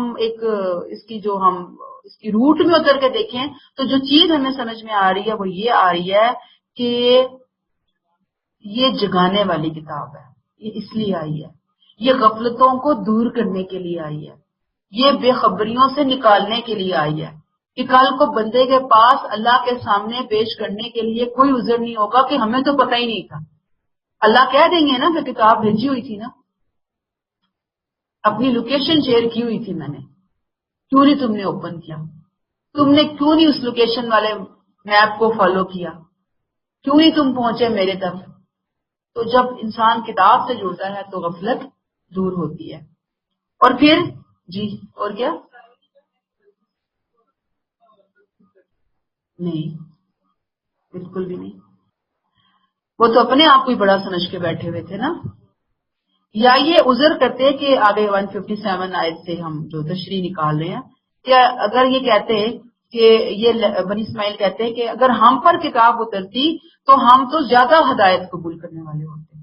اس کی روٹ میں اتر کے دیکھیں تو جو چیز ہمیں سمجھ میں آ رہی ہے وہ یہ آ رہی ہے کہ یہ جگانے والی کتاب ہے، یہ اس لیے آئی ہے، یہ غفلتوں کو دور کرنے کے لیے آئی ہے، یہ بے خبریوں سے نکالنے کے لیے آئی ہے کہ کل کو بندے کے پاس اللہ کے سامنے پیش کرنے کے لیے کوئی عذر نہیں ہوگا کہ ہمیں تو پتہ ہی نہیں تھا۔ اللہ کہہ دیں گے نا کہ کتاب بھیجی ہوئی تھی نا، اپنی لوکیشن شیئر کی ہوئی تھی میں نے، کیوں نہیں تم نے اوپن کیا؟ تم نے کیوں نہیں اس لوکیشن والے میپ کو فالو کیا؟ کیوں نہیں تم پہنچے میرے تک؟ تو جب انسان کتاب سے جڑتا ہے تو غفلت دور ہوتی ہے۔ اور پھر جی اور کیا؟ نہیں، بالکل بھی نہیں، وہ تو اپنے آپ کو ہی بڑا سمجھ کے بیٹھے ہوئے تھے نا۔ یا یہ عذر کرتے کہ آگے 157 آیت سے ہم جو تشریح نکال رہے ہیں، کہ اگر یہ کہتے کہ یہ بنی اسماعیل کہتے ہیں کہ اگر ہم پر کتاب اترتی تو ہم تو زیادہ ہدایت قبول کرنے والے ہوتے،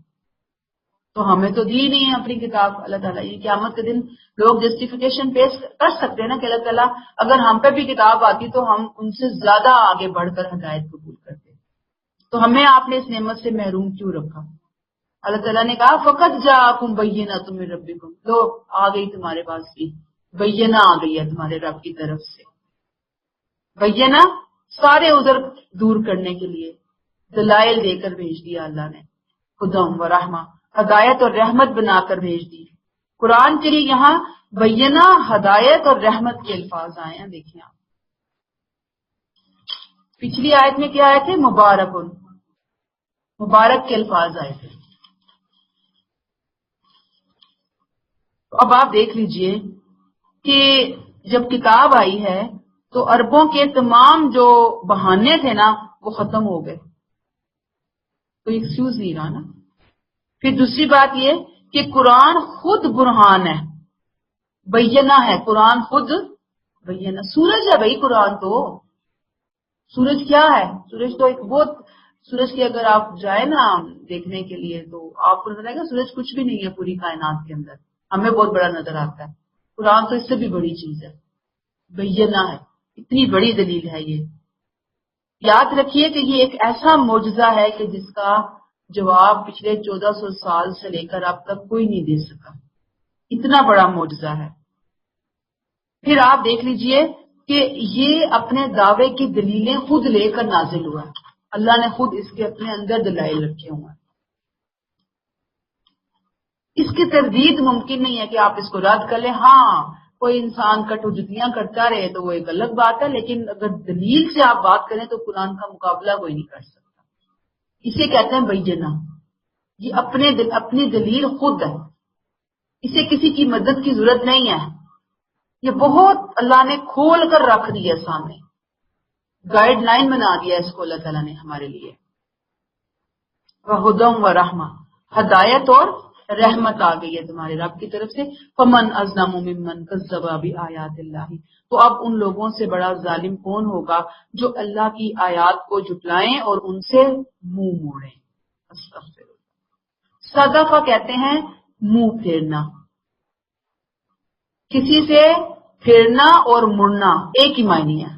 تو ہمیں تو دی نہیں ہے اپنی کتاب اللہ تعالیٰ۔ یہ قیامت کے دن لوگ جسٹیفیکیشن پیش کر سکتے ہیں نا کہ اللہ تعالیٰ اگر ہم پہ بھی کتاب آتی تو ہم ان سے زیادہ آگے بڑھ کر ہدایت قبول کرتے، تو ہمیں آپ نے اس نعمت سے محروم کیوں رکھا؟ اللہ تعالیٰ نے کہا فقط جاءکم بینۃ من ربکم، لو آ گئی تمہارے پاس بھی بینہ، آ گئی ہے تمہارے رب کی طرف سے، بینہ سارے عذر دور کرنے کے لیے دلائل دے کر بھیج دیا اللہ نے، ہدی و رحمہ ہدایت اور رحمت بنا کر بھیج دی۔ قرآن کے لیے یہاں بینہ، ہدایت اور رحمت کے الفاظ آئے ہیں، دیکھیں آپ پچھلی آیت میں کیا آئے تھے؟ مبارکن، مبارک کے الفاظ آئے تھے۔ اب آپ دیکھ لیجئے کہ جب کتاب آئی ہے تو عربوں کے تمام جو بہانے تھے نا وہ ختم ہو گئے، کوئی ایکسکیوز نہیں رہا نا۔ پھر دوسری بات یہ کہ قرآن خود برہان ہے، بینہ ہے، قرآن خود بینہ، سورج ہے بھائی قرآن تو، سورج کیا ہے؟ سورج تو ایک بہت، سورج کی اگر آپ جائیں نا دیکھنے کے لیے تو آپ کو نظر آئے گا سورج کچھ بھی نہیں ہے پوری کائنات کے اندر، ہمیں بہت بڑا نظر آتا ہے، قرآن تو اس سے بھی بڑی چیز ہے، بینہ ہے، اتنی بڑی دلیل ہے یہ۔ یاد رکھیے کہ یہ ایک ایسا معجزہ ہے کہ جس کا جواب پچھلے 1400 سال سے لے کر اب تک کوئی نہیں دے سکا، اتنا بڑا معجزہ ہے۔ پھر آپ دیکھ لیجئے کہ یہ اپنے دعوے کی دلیلیں خود لے کر نازل ہوا، اللہ نے خود اس کے اپنے اندر دلائل رکھے ہوئے ہیں، اس کی تردید ممکن نہیں ہے کہ آپ اس کو رد کر لیں۔ ہاں کوئی انسان کٹ حجتیاں کرتا رہے تو وہ ایک الگ بات ہے، لیکن اگر دلیل سے آپ بات کریں تو قرآن کا مقابلہ کوئی نہیں کر سکتا، اسے کہتے ہیں بینہ، یہ اپنی دلیل خود ہے، اسے کسی کی مدد کی ضرورت نہیں ہے، یہ بہت اللہ نے کھول کر رکھ دیا سامنے، گائیڈ لائن بنا دیا اس کو اللہ تعالیٰ نے ہمارے لیے۔ وہدی و رحمہ، ہدایت اور رحمت آ گئی ہے تمہارے رب کی طرف سے۔ فمن اظلم ممن کذب بآیات اللہ، تو اب ان لوگوں سے بڑا ظالم کون ہوگا جو اللہ کی آیات کو جھٹلائیں اور ان سے منہ موڑیں۔ استغفر اللہ۔ صدقہ کہتے ہیں منہ پھیرنا، کسی سے پھیرنا اور مڑنا ایک ہی معنی ہے۔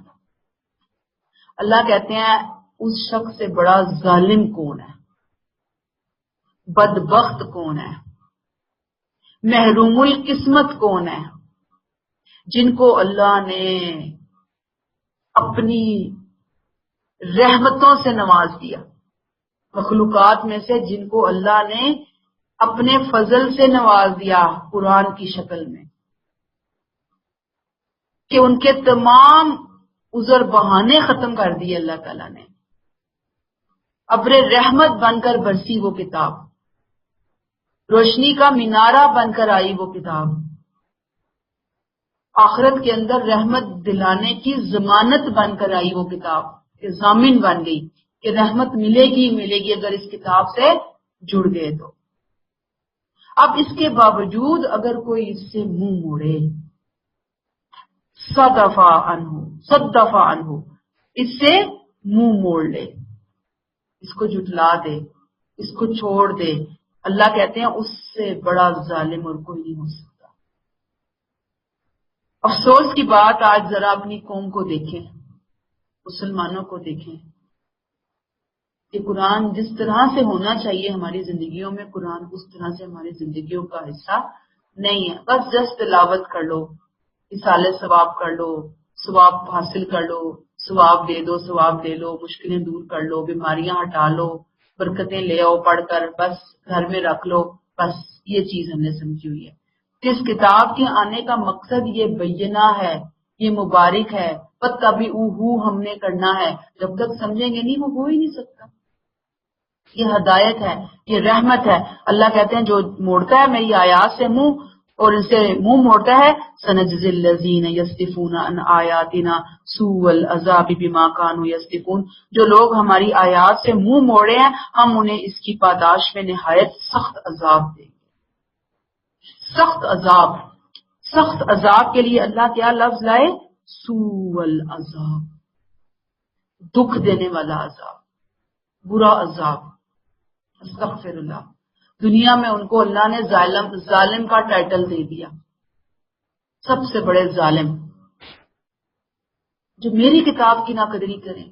اللہ کہتے ہیں اس شخص سے بڑا ظالم کون ہے، بدبخت کون ہے، محروم القسمت کون ہے، جن کو اللہ نے اپنی رحمتوں سے نواز دیا، مخلوقات میں سے جن کو اللہ نے اپنے فضل سے نواز دیا قرآن کی شکل میں، کہ ان کے تمام عذر بہانے ختم کر دیے اللہ تعالیٰ نے، ابر رحمت بن کر برسی وہ کتاب، روشنی کا مینارہ بن کر آئی وہ کتاب، آخرت کے اندر رحمت دلانے کی ضمانت بن کر آئی وہ کتاب، کہ ضامن بن گئی کہ رحمت ملے گی اگر اس کتاب سے جڑ گئے تو۔ اب اس کے باوجود اگر کوئی اس سے منہ موڑے، صدفہ عنہ، اس سے منہ موڑ لے، اس کو جھٹلا دے، اس کو چھوڑ دے، اللہ کہتے ہیں اس سے بڑا ظالم اور کوئی نہیں ہو سکتا۔ افسوس کی بات، آج ذرا اپنی قوم کو دیکھیں، مسلمانوں کو دیکھیں کہ قرآن جس طرح سے ہونا چاہیے ہماری زندگیوں میں، قرآن اس طرح سے ہماری زندگیوں کا حصہ نہیں ہے۔ بس جسٹ تلاوت کر لو، اصالہ ثواب کر لو، ثواب حاصل کر لو، ثواب دے دو، ثواب دے لو، مشکلیں دور کر لو، بیماریاں ہٹا لو، برکتیں لے آؤ پڑھ کر، بس گھر میں رکھ لو، بس یہ چیز ہم نے سمجھی ہوئی ہے۔ اس کتاب کے آنے کا مقصد یہ بینہ ہے، یہ مبارک ہے، بس کبھی ہم نے کرنا ہے، جب تک سمجھیں گے نہیں وہ ہو ہی نہیں سکتا۔ یہ ہدایت ہے، یہ رحمت ہے۔ اللہ کہتے ہیں جو موڑتا ہے میری آیات سے منہ اور ان سے منہ موڑتا ہے، سنجزی الذین یصدفون عن آیاتنا سوء العذاب بما كانوا یصدفون، جو لوگ ہماری آیات سے منہ موڑے ہیں ہم انہیں اس کی پاداش میں نہایت سخت عذاب دیں گے۔ سخت عذاب، سخت عذاب کے لیے اللہ کیا لفظ لائے؟ سوء العذاب، دکھ دینے والا عذاب، برا عذاب۔ استغفر اللہ۔ دنیا میں ان کو اللہ نے ظالم کا ٹائٹل دے دیا، سب سے بڑے ظالم، جو میری کتاب کی ناقدری کریں،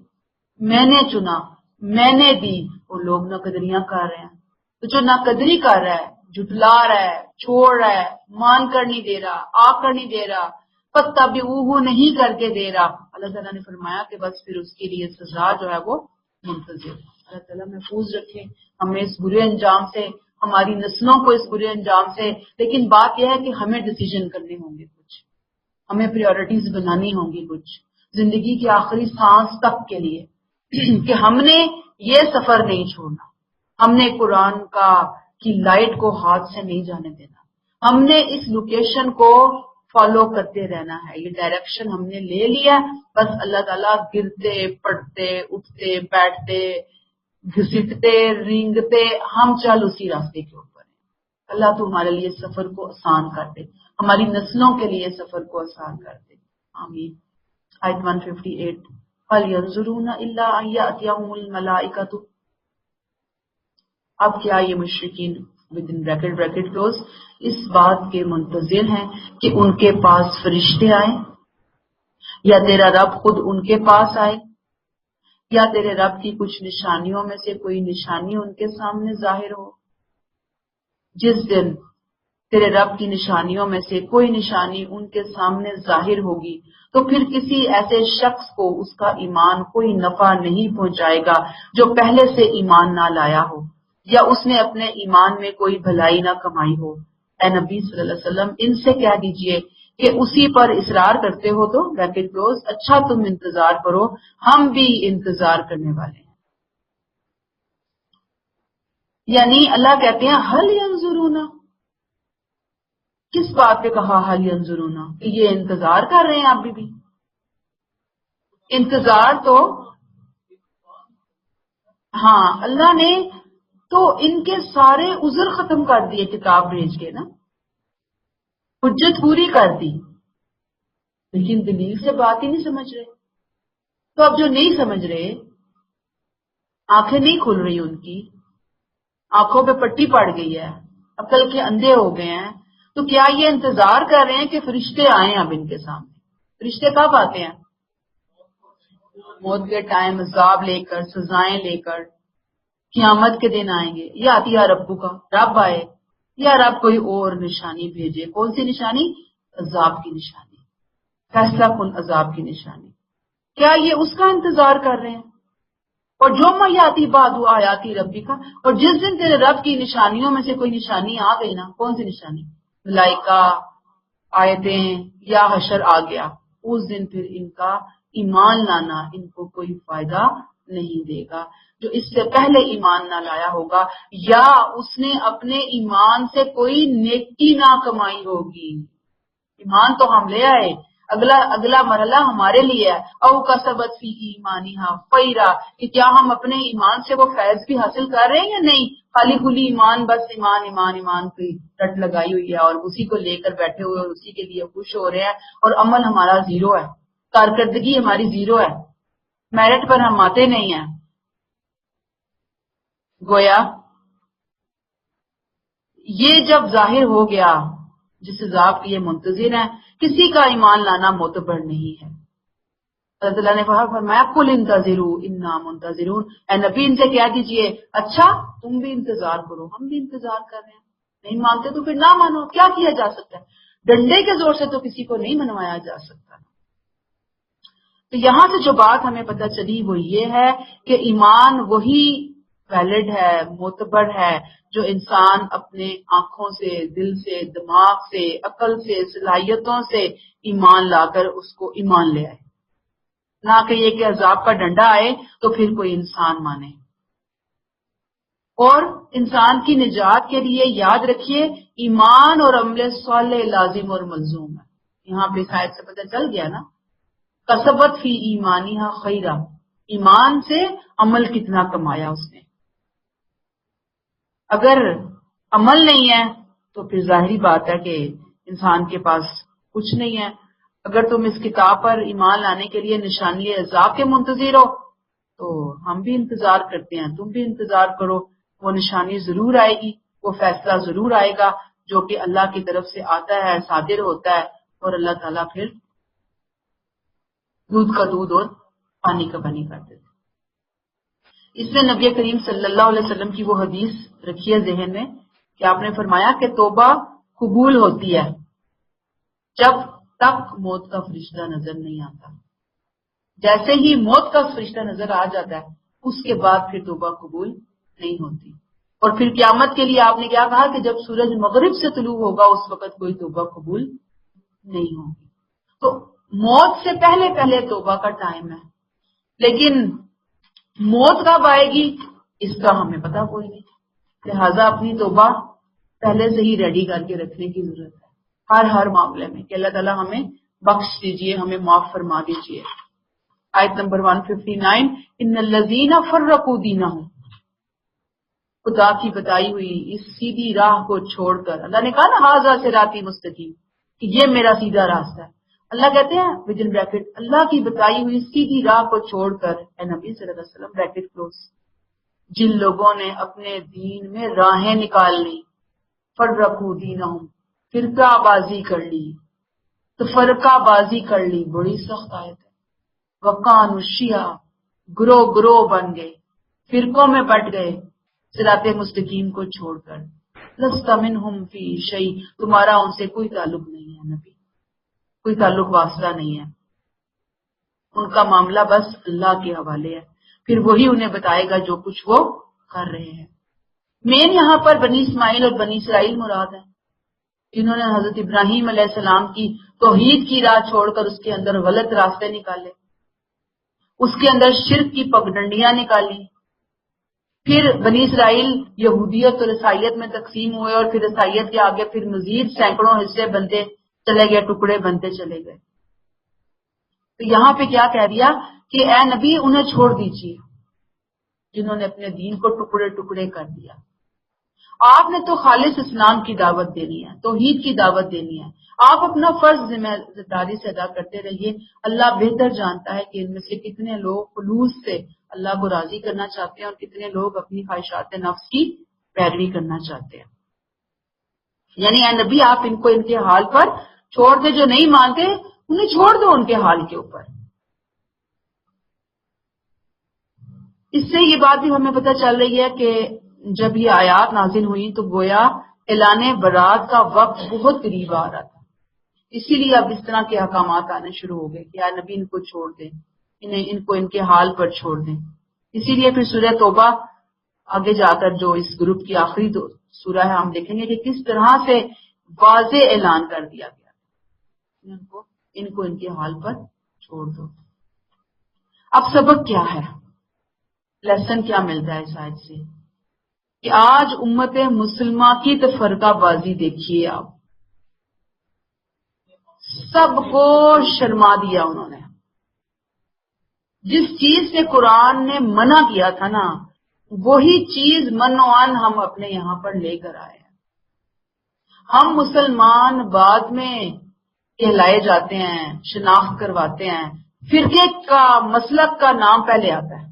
میں نے چنا، میں نے دی، وہ لوگ ناقدریاں کر رہے ہیں۔ تو جو ناقدری کر رہا ہے، جھٹلا رہا ہے، چھوڑ رہا ہے، مان کر نہیں دے رہا، آ کر نہیں دے رہا، پتہ بھی نہیں کر کے دے رہا، اللہ تعالیٰ نے فرمایا کہ بس پھر اس کے لیے سزا جو ہے وہ منتظر۔ اللہ تعالیٰ محفوظ رکھے ہمیں اس برے انجام سے، ہماری نسلوں کو اس برے انجام سے۔ لیکن بات یہ ہے کہ ہمیں ڈیسیجن کرنے ہوں گے، کچھ ہمیں پریورٹیز بنانی ہوں گی، کچھ زندگی کی آخری سانس تک کے لیے، کہ ہم نے یہ سفر نہیں چھوڑنا، ہم نے قرآن کی لائٹ کو ہاتھ سے نہیں جانے دینا، ہم نے اس لوکیشن کو فالو کرتے رہنا ہے، یہ ڈائریکشن ہم نے لے لیا، بس اللہ تعالیٰ گرتے پڑتے اٹھتے بیٹھتے گھسٹتے رینگتے ہم چل اسی راستے کے اوپر ہیں۔ اللہ تو ہمارے لیے سفر کو آسان کر دے، ہماری نسلوں کے لیے سفر کو آسان کر دے، آمین۔ آیت 158، هل ينظرون الا ان ياتيهم الملائکۃ۔ اب کیا یہ مشرکین بریکٹ کلوز اس بات کے منتظر ہیں کہ ان کے پاس فرشتے آئیں، یا تیرا رب خود ان کے پاس آئے، یا تیرے رب کی کچھ نشانیوں میں سے کوئی نشانی ان کے سامنے ظاہر ہو؟ جس دن تیرے رب کی نشانیوں میں سے کوئی نشانی ان کے سامنے ظاہر ہوگی تو پھر کسی ایسے شخص کو اس کا ایمان کوئی نفع نہیں پہنچائے گا جو پہلے سے ایمان نہ لایا ہو، یا اس نے اپنے ایمان میں کوئی بھلائی نہ کمائی ہو۔ اے نبی صلی اللہ علیہ وسلم ان سے کہہ دیجئے کہ اسی پر اصرار کرتے ہو تو بریکٹ کلوز اچھا تم انتظار کرو، ہم بھی انتظار کرنے والے ہیں۔ یعنی اللہ کہتے ہیں حل ینظرون، کس بات پہ کہا حل ینظرون؟ کہ یہ انتظار کر رہے ہیں ابھی بھی۔ انتظار تو ہاں اللہ نے تو ان کے سارے عذر ختم کر دیے کتاب بھیج کے نا، حجت پوری کر دی، لیکن دلیل سے بات ہی نہیں سمجھ رہے۔ تو اب جو نہیں سمجھ رہے، آنکھیں نہیں کھل رہی ان کی، آنکھوں پہ پٹی پڑ گئی ہے، عقل کے اندھے ہو گئے ہیں، تو کیا یہ انتظار کر رہے ہیں کہ فرشتے آئیں اب ان کے سامنے؟ فرشتے کب آتے ہیں؟ موت کے ٹائم عذاب لے کر، سزائیں لے کر، قیامت کے دن آئیں گے۔ یا آتی ہے ربو کا، رب آئے، یا رب کوئی اور نشانی بھیجے۔ کون سی نشانی؟ عذاب کی نشانی، فیصلہ کن عذاب کی نشانی۔ کیا یہ اس کا انتظار کر رہے ہیں؟ اور جو میاتی بادو آیاتی ربی کا، اور جس دن تیرے رب کی نشانیوں میں سے کوئی نشانی آ گئی نا، کون سی نشانی؟ ملائکہ، آیتیں یا حشر آ گیا، اس دن پھر ان کا ایمان لانا ان کو کوئی فائدہ نہیں دے گا۔ جو اس سے پہلے ایمان نہ لایا ہوگا، یا اس نے اپنے ایمان سے کوئی نیکی نہ کمائی ہوگی۔ ایمان تو ہم لے آئے، اگلا مرحلہ ہمارے لیے ہے، او کسبت فی ایمانہا خیرا، کہ کیا ہم اپنے ایمان سے وہ فیض بھی حاصل کر رہے ہیں یا نہیں؟ خالی کھلی ایمان، بس ایمان ایمان ایمان کی رٹ لگائی ہوئی ہے اور اسی کو لے کر بیٹھے ہوئے اور اسی کے لیے خوش ہو رہے ہیں، اور عمل ہمارا زیرو ہے، کارکردگی ہماری زیرو ہے، میرٹ پر ہم آتے نہیں ہیں۔ گویا یہ جب ظاہر ہو گیا جس عذاب کے یہ منتظر ہیں، کسی کا ایمان لانا معتبر نہیں ہے۔ اللہ تعالیٰ نے فرمایا قل انتظروا انا منتظرون، اے نبی ان سے کہہ دیجئے اچھا تم بھی انتظار کرو، ہم بھی انتظار کر رہے ہیں۔ نہیں مانتے تو پھر نہ مانو، کیا کیا جا سکتا ہے؟ ڈنڈے کے زور سے تو کسی کو نہیں منوایا جا سکتا۔ تو یہاں سے جو بات ہمیں پتہ چلی وہ یہ ہے کہ ایمان وہی ویلڈ ہے، معتبر ہے، جو انسان اپنے آنکھوں سے، دل سے، دماغ سے، عقل سے، صلاحیتوں سے ایمان لا کر اس کو ایمان لے آئے، نہ کہ یہ کہ عذاب کا ڈنڈا آئے تو پھر کوئی انسان مانے۔ اور انسان کی نجات کے لیے یاد رکھیے ایمان اور عمل صالح لازم اور ملزوم ہے۔ یہاں پہ شاید سے پتہ چل گیا نا، کسبت فی ایمانہا خیرا، ایمان سے عمل کتنا کمایا اس نے۔ اگر عمل نہیں ہے تو پھر ظاہری بات ہے کہ انسان کے پاس کچھ نہیں ہے۔ اگر تم اس کتاب پر ایمان لانے کے لیے نشانی عذاب کے منتظر ہو تو ہم بھی انتظار کرتے ہیں، تم بھی انتظار کرو، وہ نشانی ضرور آئے گی، وہ فیصلہ ضرور آئے گا جو کہ اللہ کی طرف سے آتا ہے، صادر ہوتا ہے، اور اللہ تعالیٰ پھر دودھ کا دودھ اور پانی کا پانی کر دیتے۔ اس میں نبی کریم صلی اللہ علیہ وسلم کی وہ حدیث رکھیے ذہن میں کہ آپ نے فرمایا کہ توبہ قبول ہوتی ہے جب تک موت کا فرشتہ نظر نہیں آتا۔ جیسے ہی موت کا فرشتہ نظر آ جاتا ہے اس کے بعد پھر توبہ قبول نہیں ہوتی۔ اور پھر قیامت کے لیے آپ نے کیا کہا کہ جب سورج مغرب سے طلوع ہوگا اس وقت کوئی توبہ قبول نہیں ہوگی۔ تو موت سے پہلے پہلے توبہ کا ٹائم ہے، لیکن موت کب آئے گی اس کا ہمیں پتہ کوئی نہیں، لہذا اپنی توبہ پہلے سے ہی ریڈی کر کے رکھنے کی ضرورت ہے ہر معاملے میں کہ اللہ تعالیٰ ہمیں بخش دیجئے، ہمیں معاف فرما دیجئے۔ آیت نمبر 159، ان الذین فرقوا دینہم، خدا کی بتائی ہوئی اس سیدھی راہ کو چھوڑ کر، اللہ نے کہا نا ھذا صراطی مستقیم کہ یہ میرا سیدھا راستہ ہے، اللہ کہتے ہیں وجن بریکٹ اللہ کی بتائی ہوئی سیدھی راہ کو چھوڑ کر، اے نبی صلی اللہ علیہ وسلم بریکٹ کلوز، جن لوگوں نے اپنے دین میں راہیں نکال لی، فرقوا دینہم، فرقہ بازی کر لی، تفرقہ بازی کر لی، بڑی سخت آیت ہے۔ وقانوا شیعا، گروہ گروہ بن گئے، فرقوں میں بٹ گئے صراط مستقیم کو چھوڑ کر۔ لست منہم فی شیء، تمہارا ان سے کوئی تعلق نہیں ہے نبی، کوئی تعلق واسطہ نہیں ہے، ان کا معاملہ بس اللہ کے حوالے ہے، پھر وہی انہیں بتائے گا جو کچھ وہ کر رہے ہیں۔ مین یہاں پر بنی اسماعیل اور بنی اسرائیل مراد ہے، جنہوں نے حضرت ابراہیم علیہ السلام کی توحید کی راہ چھوڑ کر اس کے اندر غلط راستے نکالے، اس کے اندر شرک کی پگڈنڈیاں نکالی۔ پھر بنی اسرائیل یہودیت اور عیسائیت میں تقسیم ہوئے، اور پھر عیسائیت کے آگے پھر مزید سینکڑوں حصے بنتے چلے گئے، ٹکڑے بنتے چلے گئے۔ تو یہاں پہ کیا کہہ دیا کہ اے نبی انہیں چھوڑ دیجیے جنہوں نے اپنے دین کو ٹکڑے ٹکڑے کر دیا۔ آپ نے تو خالص اسلام کی دعوت دینی ہے، توحید کی دعوت دینی ہے، آپ اپنا فرض ذمہ داری سے ادا کرتے رہیے۔ اللہ بہتر جانتا ہے کہ ان میں سے کتنے لوگ خلوص سے اللہ کو راضی کرنا چاہتے ہیں اور کتنے لوگ اپنی خواہشات نفس کی پیروی کرنا چاہتے ہیں۔ یعنی اے نبی آپ ان کو ان کے حال پر چھوڑ دے، جو نہیں مانتے انہیں چھوڑ دو ان کے حال کے اوپر۔ اس سے یہ بات بھی ہمیں پتہ چل رہی ہے کہ جب یہ آیات نازل ہوئی تو گویا اعلان برات کا وقت بہت قریب آ رہا تھا، اسی لیے اب اس طرح کے احکامات آنے شروع ہو گئے کہ اے نبی ان کو چھوڑ دیں، ان کو ان کے حال پر چھوڑ دیں۔ اسی لیے پھر سورہ توبہ آگے جا کر جو اس گروپ کی آخری سورہ ہے، ہم دیکھیں گے کہ کس طرح سے واضح اعلان کر دیا گیا ان کو ان کے حال پر چھوڑ دو۔ اب سبق کیا ہے، لیسن کیا ملتا ہے اس آیت سے کہ آج امت مسلمہ کی تفرقہ بازی دیکھیے آپ، سب کو شرما دیا انہوں نے۔ جس چیز سے قرآن نے منع کیا تھا نا وہی چیز منوان ہم اپنے یہاں پر لے کر آئے ہیں۔ ہم مسلمان بعد میں کہلائے جاتے ہیں، شناخت کرواتے ہیں، فرقے کا مسلک کا نام پہلے آتا ہے،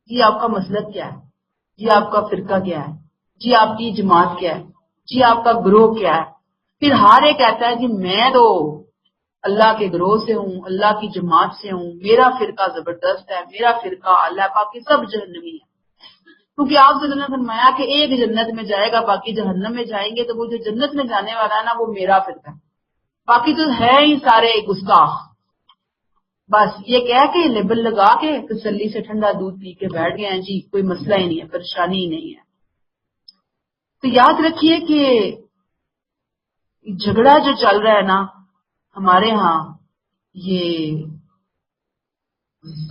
جی آپ کا مسلک کیا ہے، جی آپ کا فرقہ کیا ہے، جی آپ کی جماعت کیا ہے، جی آپ کا گروہ کیا ہے۔ پھر ہر ایک کہتا ہے کہ میں تو اللہ کے گروہ سے ہوں، اللہ کی جماعت سے ہوں، میرا فرقہ زبردست ہے، میرا فرقہ اللہ باقی سب جہنمی ہے۔ کیونکہ آپ سے نے فرمایا کہ ایک جنت میں جائے گا باقی جہنم میں جائیں گے، تو وہ جو جنت میں جانے والا ہے نا وہ میرا فرقہ ہے، باقی تو ہے ہی سارے گستاخ۔ بس یہ کہہ کے لیبل لگا کے تسلی سے ٹھنڈا دودھ پی کے بیٹھ گئے ہیں جی، کوئی مسئلہ ہی نہیں ہے، پریشانی ہی نہیں ہے۔ تو یاد رکھیے کہ جھگڑا جو چل رہا ہے نا ہمارے ہاں، یہ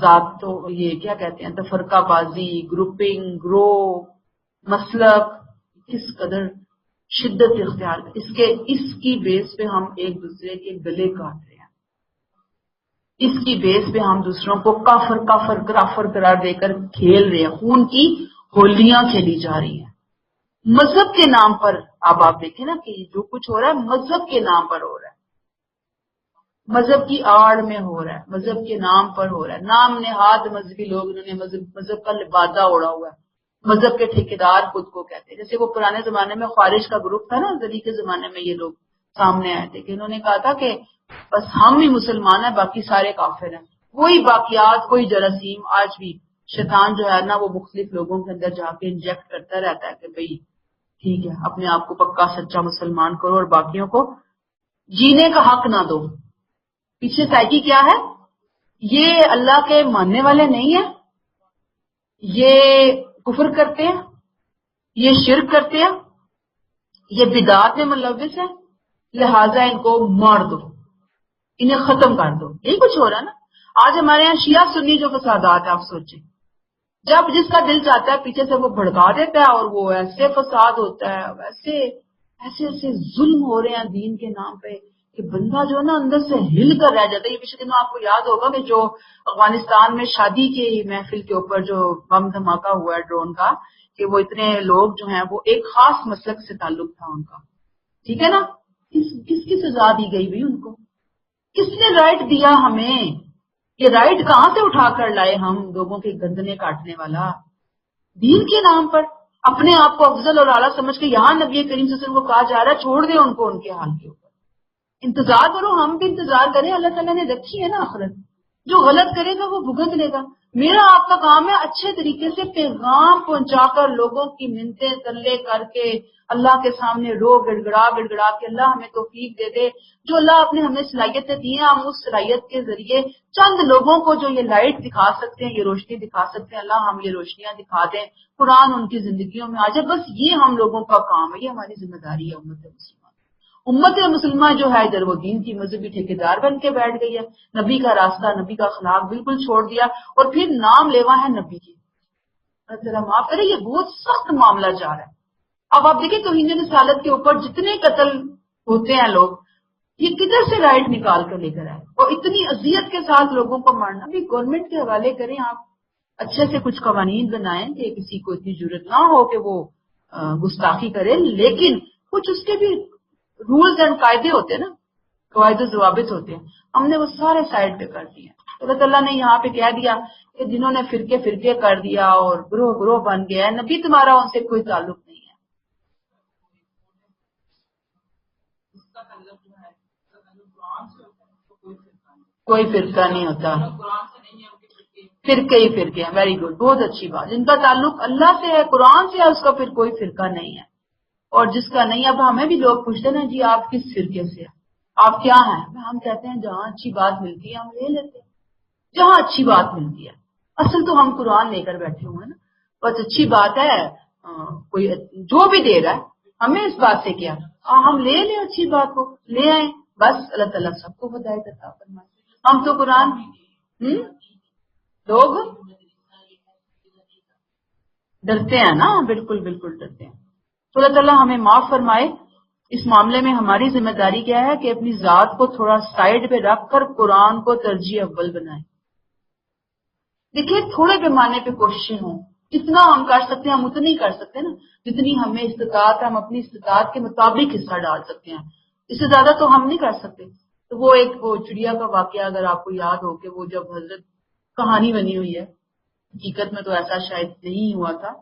ذات تو یہ کیا کہتے ہیں، تفرقہ بازی، گروپنگ، گروہ، مسلک، کس قدر شدت اختیار اس کی بیس پہ ہم ایک دوسرے کے گلے کاٹ رہے ہیں، اس کی بیس پہ ہم دوسروں کو کافر قرار دے کر کھیل رہے ہیں، خون کی ہولیاں کھیلی جا رہی ہیں مذہب کے نام پر۔ اب آپ دیکھیں نا کہ جو کچھ ہو رہا ہے مذہب کے نام پر ہو رہا ہے، مذہب کی آڑ میں ہو رہا ہے، مذہب کے نام پر ہو رہا ہے، نام نہاد مذہبی لوگ، انہوں نے مذہب کا لبادہ اوڑا ہوا ہے، مذہب کے ٹھیکیدار خود کو کہتے ہیں۔ جیسے وہ پرانے زمانے میں خوارج کا گروپ تھا نا، زلی کے زمانے میں یہ لوگ سامنے آئے تھے کہ انہوں نے کہا تھا کہ بس ہم ہی مسلمان ہیں، باقی سارے کافر ہیں۔ وہی باقیات، کوئی جراثیم آج بھی شیطان جو ہے نا وہ مختلف لوگوں کے اندر جا کے انجیکٹ کرتا رہتا ہے کہ بھئی ٹھیک ہے اپنے آپ کو پکا سچا مسلمان کرو اور باقیوں کو جینے کا حق نہ دو۔ پیچھے سائیکی کیا ہے؟ یہ اللہ کے ماننے والے نہیں ہیں، یہ کفر کرتے ہیں، یہ شرک کرتے ہیں، یہ بدعات میں ملوث ہے، لہٰذا ان کو مار دو، انہیں ختم کر دو۔ یہی کچھ ہو رہا ہے نا آج ہمارے یہاں شیعہ سنی جو فسادات ہیں، آپ سوچیں جب جس کا دل چاہتا ہے پیچھے سے وہ بھڑکا دیتا ہے اور وہ ایسے فساد ہوتا ہے، ایسے ایسے ظلم ہو رہے ہیں دین کے نام پہ کہ بندہ جو ہے نا اندر سے ہل کر رہ جاتا ہے۔ یہ پچھلے دنوں آپ کو یاد ہوگا کہ جو افغانستان میں شادی کی محفل کے اوپر جو بم دھماکہ ہوا ہے ڈرون کا، کہ وہ اتنے لوگ جو ہیں وہ ایک خاص مسلک سے تعلق تھا ان کا، ٹھیک ہے نا، کس کی سزا دی گئی بھائی ان کو؟ کس نے رائٹ دیا ہمیں؟ یہ رائٹ کہاں سے اٹھا کر لائے ہم لوگوں کے گردنے کاٹنے والا؟ دین کے نام پر اپنے آپ کو افضل اور اعلیٰ سمجھ کے یہاں نبی کریم صلی اللہ علیہ وسلم کو کہا جا رہا ہے چھوڑ دیں ان کو ان کے حال کے اوپر، انتظار کرو، ہم بھی انتظار کریں، اللہ تعالیٰ نے رکھی ہے نا آخرت، جو غلط کرے گا وہ بھگت لے گا۔ میرا آپ کا کام ہے اچھے طریقے سے پیغام پہنچا کر لوگوں کی منتیں تلے کر کے اللہ کے سامنے رو گڑ گڑا کے اللہ ہمیں توفیق دے دے، جو اللہ آپ نے ہمیں صلاحیتیں دی ہیں ہم اس صلاحیت کے ذریعے چند لوگوں کو جو یہ لائٹ دکھا سکتے ہیں، یہ روشنی دکھا سکتے ہیں، اللہ ہم یہ روشنیاں دکھا دیں، قرآن ان کی زندگیوں میں آ جائے، بس یہ ہم لوگوں کا کام ہے، یہ ہماری ذمہ داری ہے۔ امت مسلمہ جو ہے ادھر وہ دین کی مذہبی ٹھیکیدار بن کے بیٹھ گئی ہے، نبی کا راستہ، نبی کا اخلاق بالکل چھوڑ دیا، اور پھر نام لیوا ہے نبی کی۔ اللہ معاف کرے، یہ بہت سخت معاملہ جا رہا ہے۔ اب آپ دیکھیں توہین رسالت کے اوپر جتنے قتل ہوتے ہیں لوگ، یہ کدھر سے رائٹ نکال کر لے کر آئے، اور اتنی اذیت کے ساتھ لوگوں کو مارنا بھی گورنمنٹ کے حوالے کریں آپ، اچھے سے کچھ قوانین بنائیں کہ کسی کو اتنی ضرورت نہ ہو کہ وہ گستاخی کرے، لیکن کچھ اس کے بھی رولز اینڈ قاعدے ہوتے ہیں نا، قواعد و ضوابط ہوتے ہیں، ہم نے وہ سارے سائڈ پہ کر دیے۔ اللہ تعالیٰ نے یہاں پہ کہہ دیا کہ جنہوں نے فرقے کر دیا اور گروہ بن گیا ہے، نبی تمہارا ان سے کوئی تعلق نہیں ہے۔ کوئی فرقہ نہیں ہوتا، فرقے ہی فرقے ہیں، ویری گڈ، بہت اچھی بات، جن کا تعلق اللہ سے ہے، قرآن سے ہے، اس کا پھر کوئی فرقہ نہیں ہے، اور جس کا نہیں۔ اب ہمیں بھی لوگ پوچھتے نا جی آپ کس فرقے سے ہیں، آپ کیا ہیں، ہم کہتے ہیں جہاں اچھی بات ملتی ہے ہم لے لیتے ہیں، جہاں اچھی بات ملتی ہے، اصل تو ہم قرآن لے کر بیٹھے ہوئے ہیں نا، بس اچھی بات ہے، کوئی جو بھی دے رہا ہے ہمیں اس بات سے کیا، ہم لے لیں اچھی بات کو، لے آئیں، بس اللہ تعالیٰ سب کو ہدایت عطا فرمائے۔ ہم تو قرآن لوگ ڈرتے ہیں نا، بالکل ڈرتے ہیں، تو اللہ تعالیٰ ہمیں معاف فرمائے۔ اس معاملے میں ہماری ذمہ داری کیا ہے کہ اپنی ذات کو تھوڑا سائڈ پہ رکھ کر قرآن کو ترجیح اول بنائیں۔ دیکھیے تھوڑے پیمانے پہ کوششیں ہوں، جتنا ہم کر سکتے ہیں ہم اتنی ہی کر سکتے ہیں نا، جتنی ہمیں استطاعت ہے ہم اپنی استطاعت کے مطابق حصہ ڈال سکتے ہیں، اس سے زیادہ تو ہم نہیں کر سکتے۔ تو وہ ایک وہ چڑیا کا واقعہ اگر آپ کو یاد ہو کہ وہ جب حضرت کہانی بنی ہوئی ہے، حقیقت میں تو ایسا شاید نہیں ہوا تھا،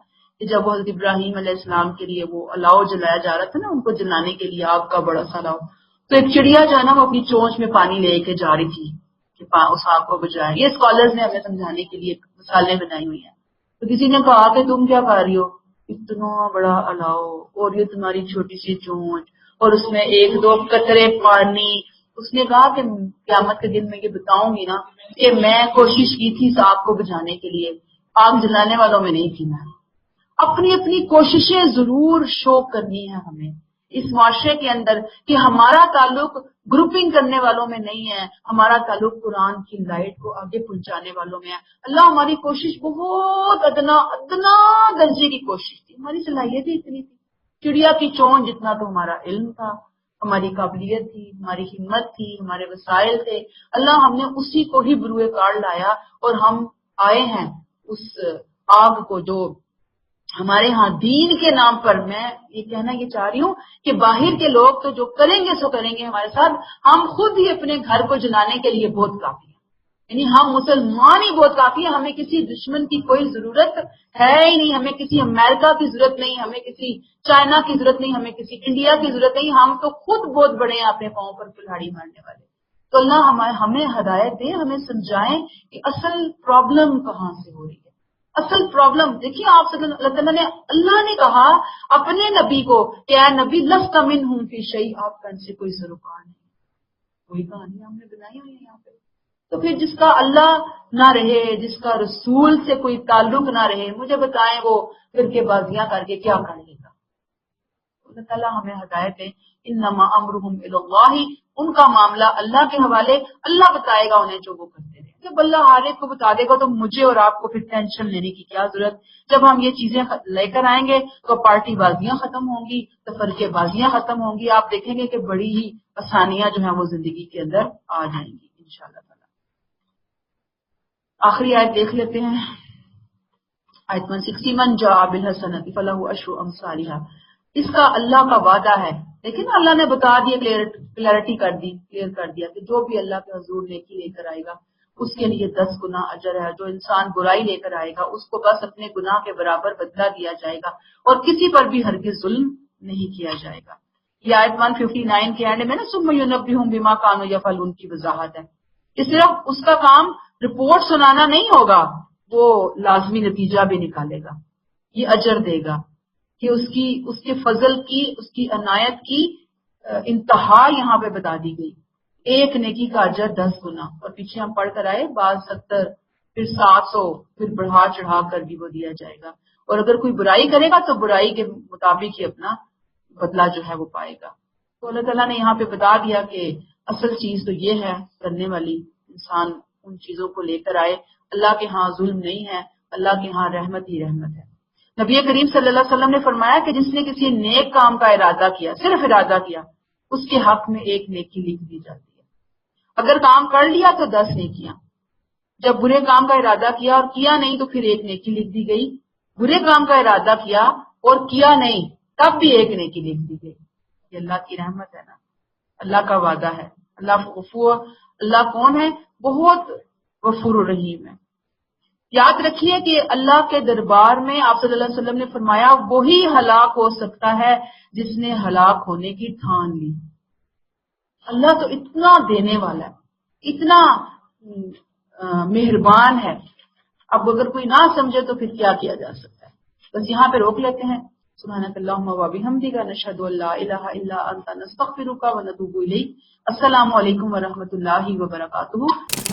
کہ جب وہ حضرت ابراہیم علیہ السلام کے لیے وہ الاؤ جلایا جا رہا تھا نا، ان کو جلانے کے لیے آگ کا بڑا سا الاؤ، تو ایک چڑیا جو ہے نا وہ اپنی چونچ میں پانی لے کے جا رہی تھی کہ اس آگ کو بجھائے۔ یہ اسکالرز نے ہمیں سمجھانے کے لیے مثالیں بنائی ہوئی ہیں۔ تو کسی نے کہا کہ تم کیا کر رہی ہو، اتنا بڑا الاؤ اور یہ تمہاری چھوٹی سی چونچ، اور اس میں ایک دو قطرے پانی، اس نے کہا کہ قیامت کے دن میں یہ بتاؤں گی نا کہ میں کوشش کی تھی اس آگ کو بجھانے کے لیے، آگ جلانے والوں میں نہیں تھی میں۔ اپنی اپنی کوششیں ضرور شو کرنی ہے ہمیں اس معاشرے کے اندر کہ ہمارا تعلق گروپنگ کرنے والوں میں نہیں ہے، ہمارا تعلق قرآن کی لائٹ کو آگے پہنچانے والوں میں ہے۔ اللہ ہماری کوشش بہت ادنا درجے کی کوشش تھی، ہماری صلاحیت ہی اتنی تھی، چڑیا کی چونچ جتنا تو ہمارا علم تھا، ہماری قابلیت تھی، ہماری ہمت تھی، ہمارے وسائل تھے۔ اللہ ہم نے اسی کو ہی بروئے کار لایا اور ہم آئے ہیں اس آگ کو جو ہمارے ہاں دین کے نام پر، میں یہ کہنا یہ چاہ رہی ہوں کہ باہر کے لوگ تو جو کریں گے سو کریں گے ہمارے ساتھ، ہم خود ہی اپنے گھر کو جلانے کے لیے بہت کافی ہیں، یعنی ہم مسلمان ہی بہت کافی ہیں، ہمیں کسی دشمن کی کوئی ضرورت ہے ہی نہیں، ہمیں کسی امریکہ کی ضرورت نہیں، ہمیں کسی چائنا کی ضرورت نہیں، ہمیں کسی انڈیا کی ضرورت نہیں، ہم تو خود بہت بڑے ہیں اپنے پاؤں پر کلاڑی مارنے والے۔ تو اللہ ہمیں ہدایت دے، ہمیں سمجھائیں کہ اصل پرابلم کہاں سے ہو رہی ہے۔ اصل پرابلم دیکھیے، آپ صلی اللہ نے کہا اپنے نبی کو کہ اے نبی لست منہم فی شیء، آپ کا ان سے کوئی سروکار نہیں، کوئی کہانی ہم نے بنائی ہوئی ہے یہاں پہ۔ تو پھر جس کا اللہ نہ رہے، جس کا رسول سے کوئی تعلق نہ رہے، مجھے بتائیں وہ فرقے بازیاں کر کے کیا کر لے گا؟ اللہ تعالیٰ ہمیں ہدایت دے۔ انما امرہم الی اللہ، ان کا معاملہ اللہ کے حوالے، اللہ بتائے گا انہیں جو وہ کرتے رہے۔ جب اللہ ہر ایک کو بتا دے گا تو مجھے اور آپ کو پھر ٹینشن لینے کی کیا ضرورت؟ جب ہم یہ چیزیں لے کر آئیں گے تو پارٹی بازیاں ختم ہوں گی، تفرقے بازیاں ختم ہوں گی، آپ دیکھیں گے کہ بڑی ہی آسانیاں جو ہیں وہ زندگی کے اندر آ جائیں گی انشاءاللہ تعالی۔ آخری آیت دیکھ لیتے ہیں، آیت 161، جاء بالحسنۃ فلہ عشر امثالھا، اس کا اللہ کا وعدہ ہے۔ لیکن اللہ نے بتا دیا، کلیئرٹی کلیئر کر دیا کہ جو بھی اللہ کے حضور نیکی لے کر آئے گا اس کے لیے 10 گنا اجر ہے، جو انسان برائی لے کر آئے گا اس کو بس اپنے گناہ کے برابر بدلہ دیا جائے گا اور کسی پر بھی ہرگز ظلم نہیں کیا جائے گا۔ یہ آیت 159 کے اینڈ میں نا ثم ینبئہم بما کانوا یفعلون کی وضاحت ہے کہ صرف اس کا کام رپورٹ سنانا نہیں ہوگا، وہ لازمی نتیجہ بھی نکالے گا، یہ اجر دے گا کہ اس کے فضل کی، اس کی عنایت کی انتہا یہاں پہ بتا دی گئی، ایک نیکی کا اجر 10 گنا، اور پیچھے ہم پڑھ کر آئے بعض 70 پھر 700 پھر بڑھا چڑھا کر بھی وہ دیا جائے گا، اور اگر کوئی برائی کرے گا تو برائی کے مطابق ہی اپنا بدلہ جو ہے وہ پائے گا۔ تو اللہ تعالیٰ نے یہاں پہ بتا دیا کہ اصل چیز تو یہ ہے کرنے والی، انسان ان چیزوں کو لے کر آئے، اللہ کے ہاں ظلم نہیں ہے، اللہ کے ہاں رحمت ہی رحمت ہے۔ نبی کریم صلی اللہ علیہ وسلم نے فرمایا کہ جس نے کسی نیک کام کا ارادہ کیا، صرف ارادہ کیا، اس کے حق میں ایک نیکی لکھ دی جاتی ہے، اگر کام کر لیا تو 10 نیکیاں، جب برے کام کا ارادہ کیا اور کیا نہیں تو پھر ایک نیکی لکھ دی گئی، برے کام کا ارادہ کیا اور کیا نہیں تب بھی ایک نیکی لکھ دی گئی۔ یہ اللہ کی رحمت ہے نا، اللہ کا وعدہ ہے۔ اللہ کون ہے؟ بہت غفور الرحیم ہے۔ یاد رکھیے کہ اللہ کے دربار میں آپ صلی اللہ علیہ وسلم نے فرمایا وہی ہلاک ہو سکتا ہے جس نے ہلاک ہونے کی ٹھان لی۔ اللہ تو اتنا دینے والا ہے، اتنا مہربان ہے، اب اگر کوئی نہ سمجھے تو پھر کیا کیا جا سکتا ہے؟ بس یہاں پہ روک لیتے ہیں۔ سبحانک اللہم و بحمدک، نشہد ان لا الہ الا انت، نستغفرک و نتوب الیک۔ السلام علیکم و رحمۃ اللہ وبرکاتہ۔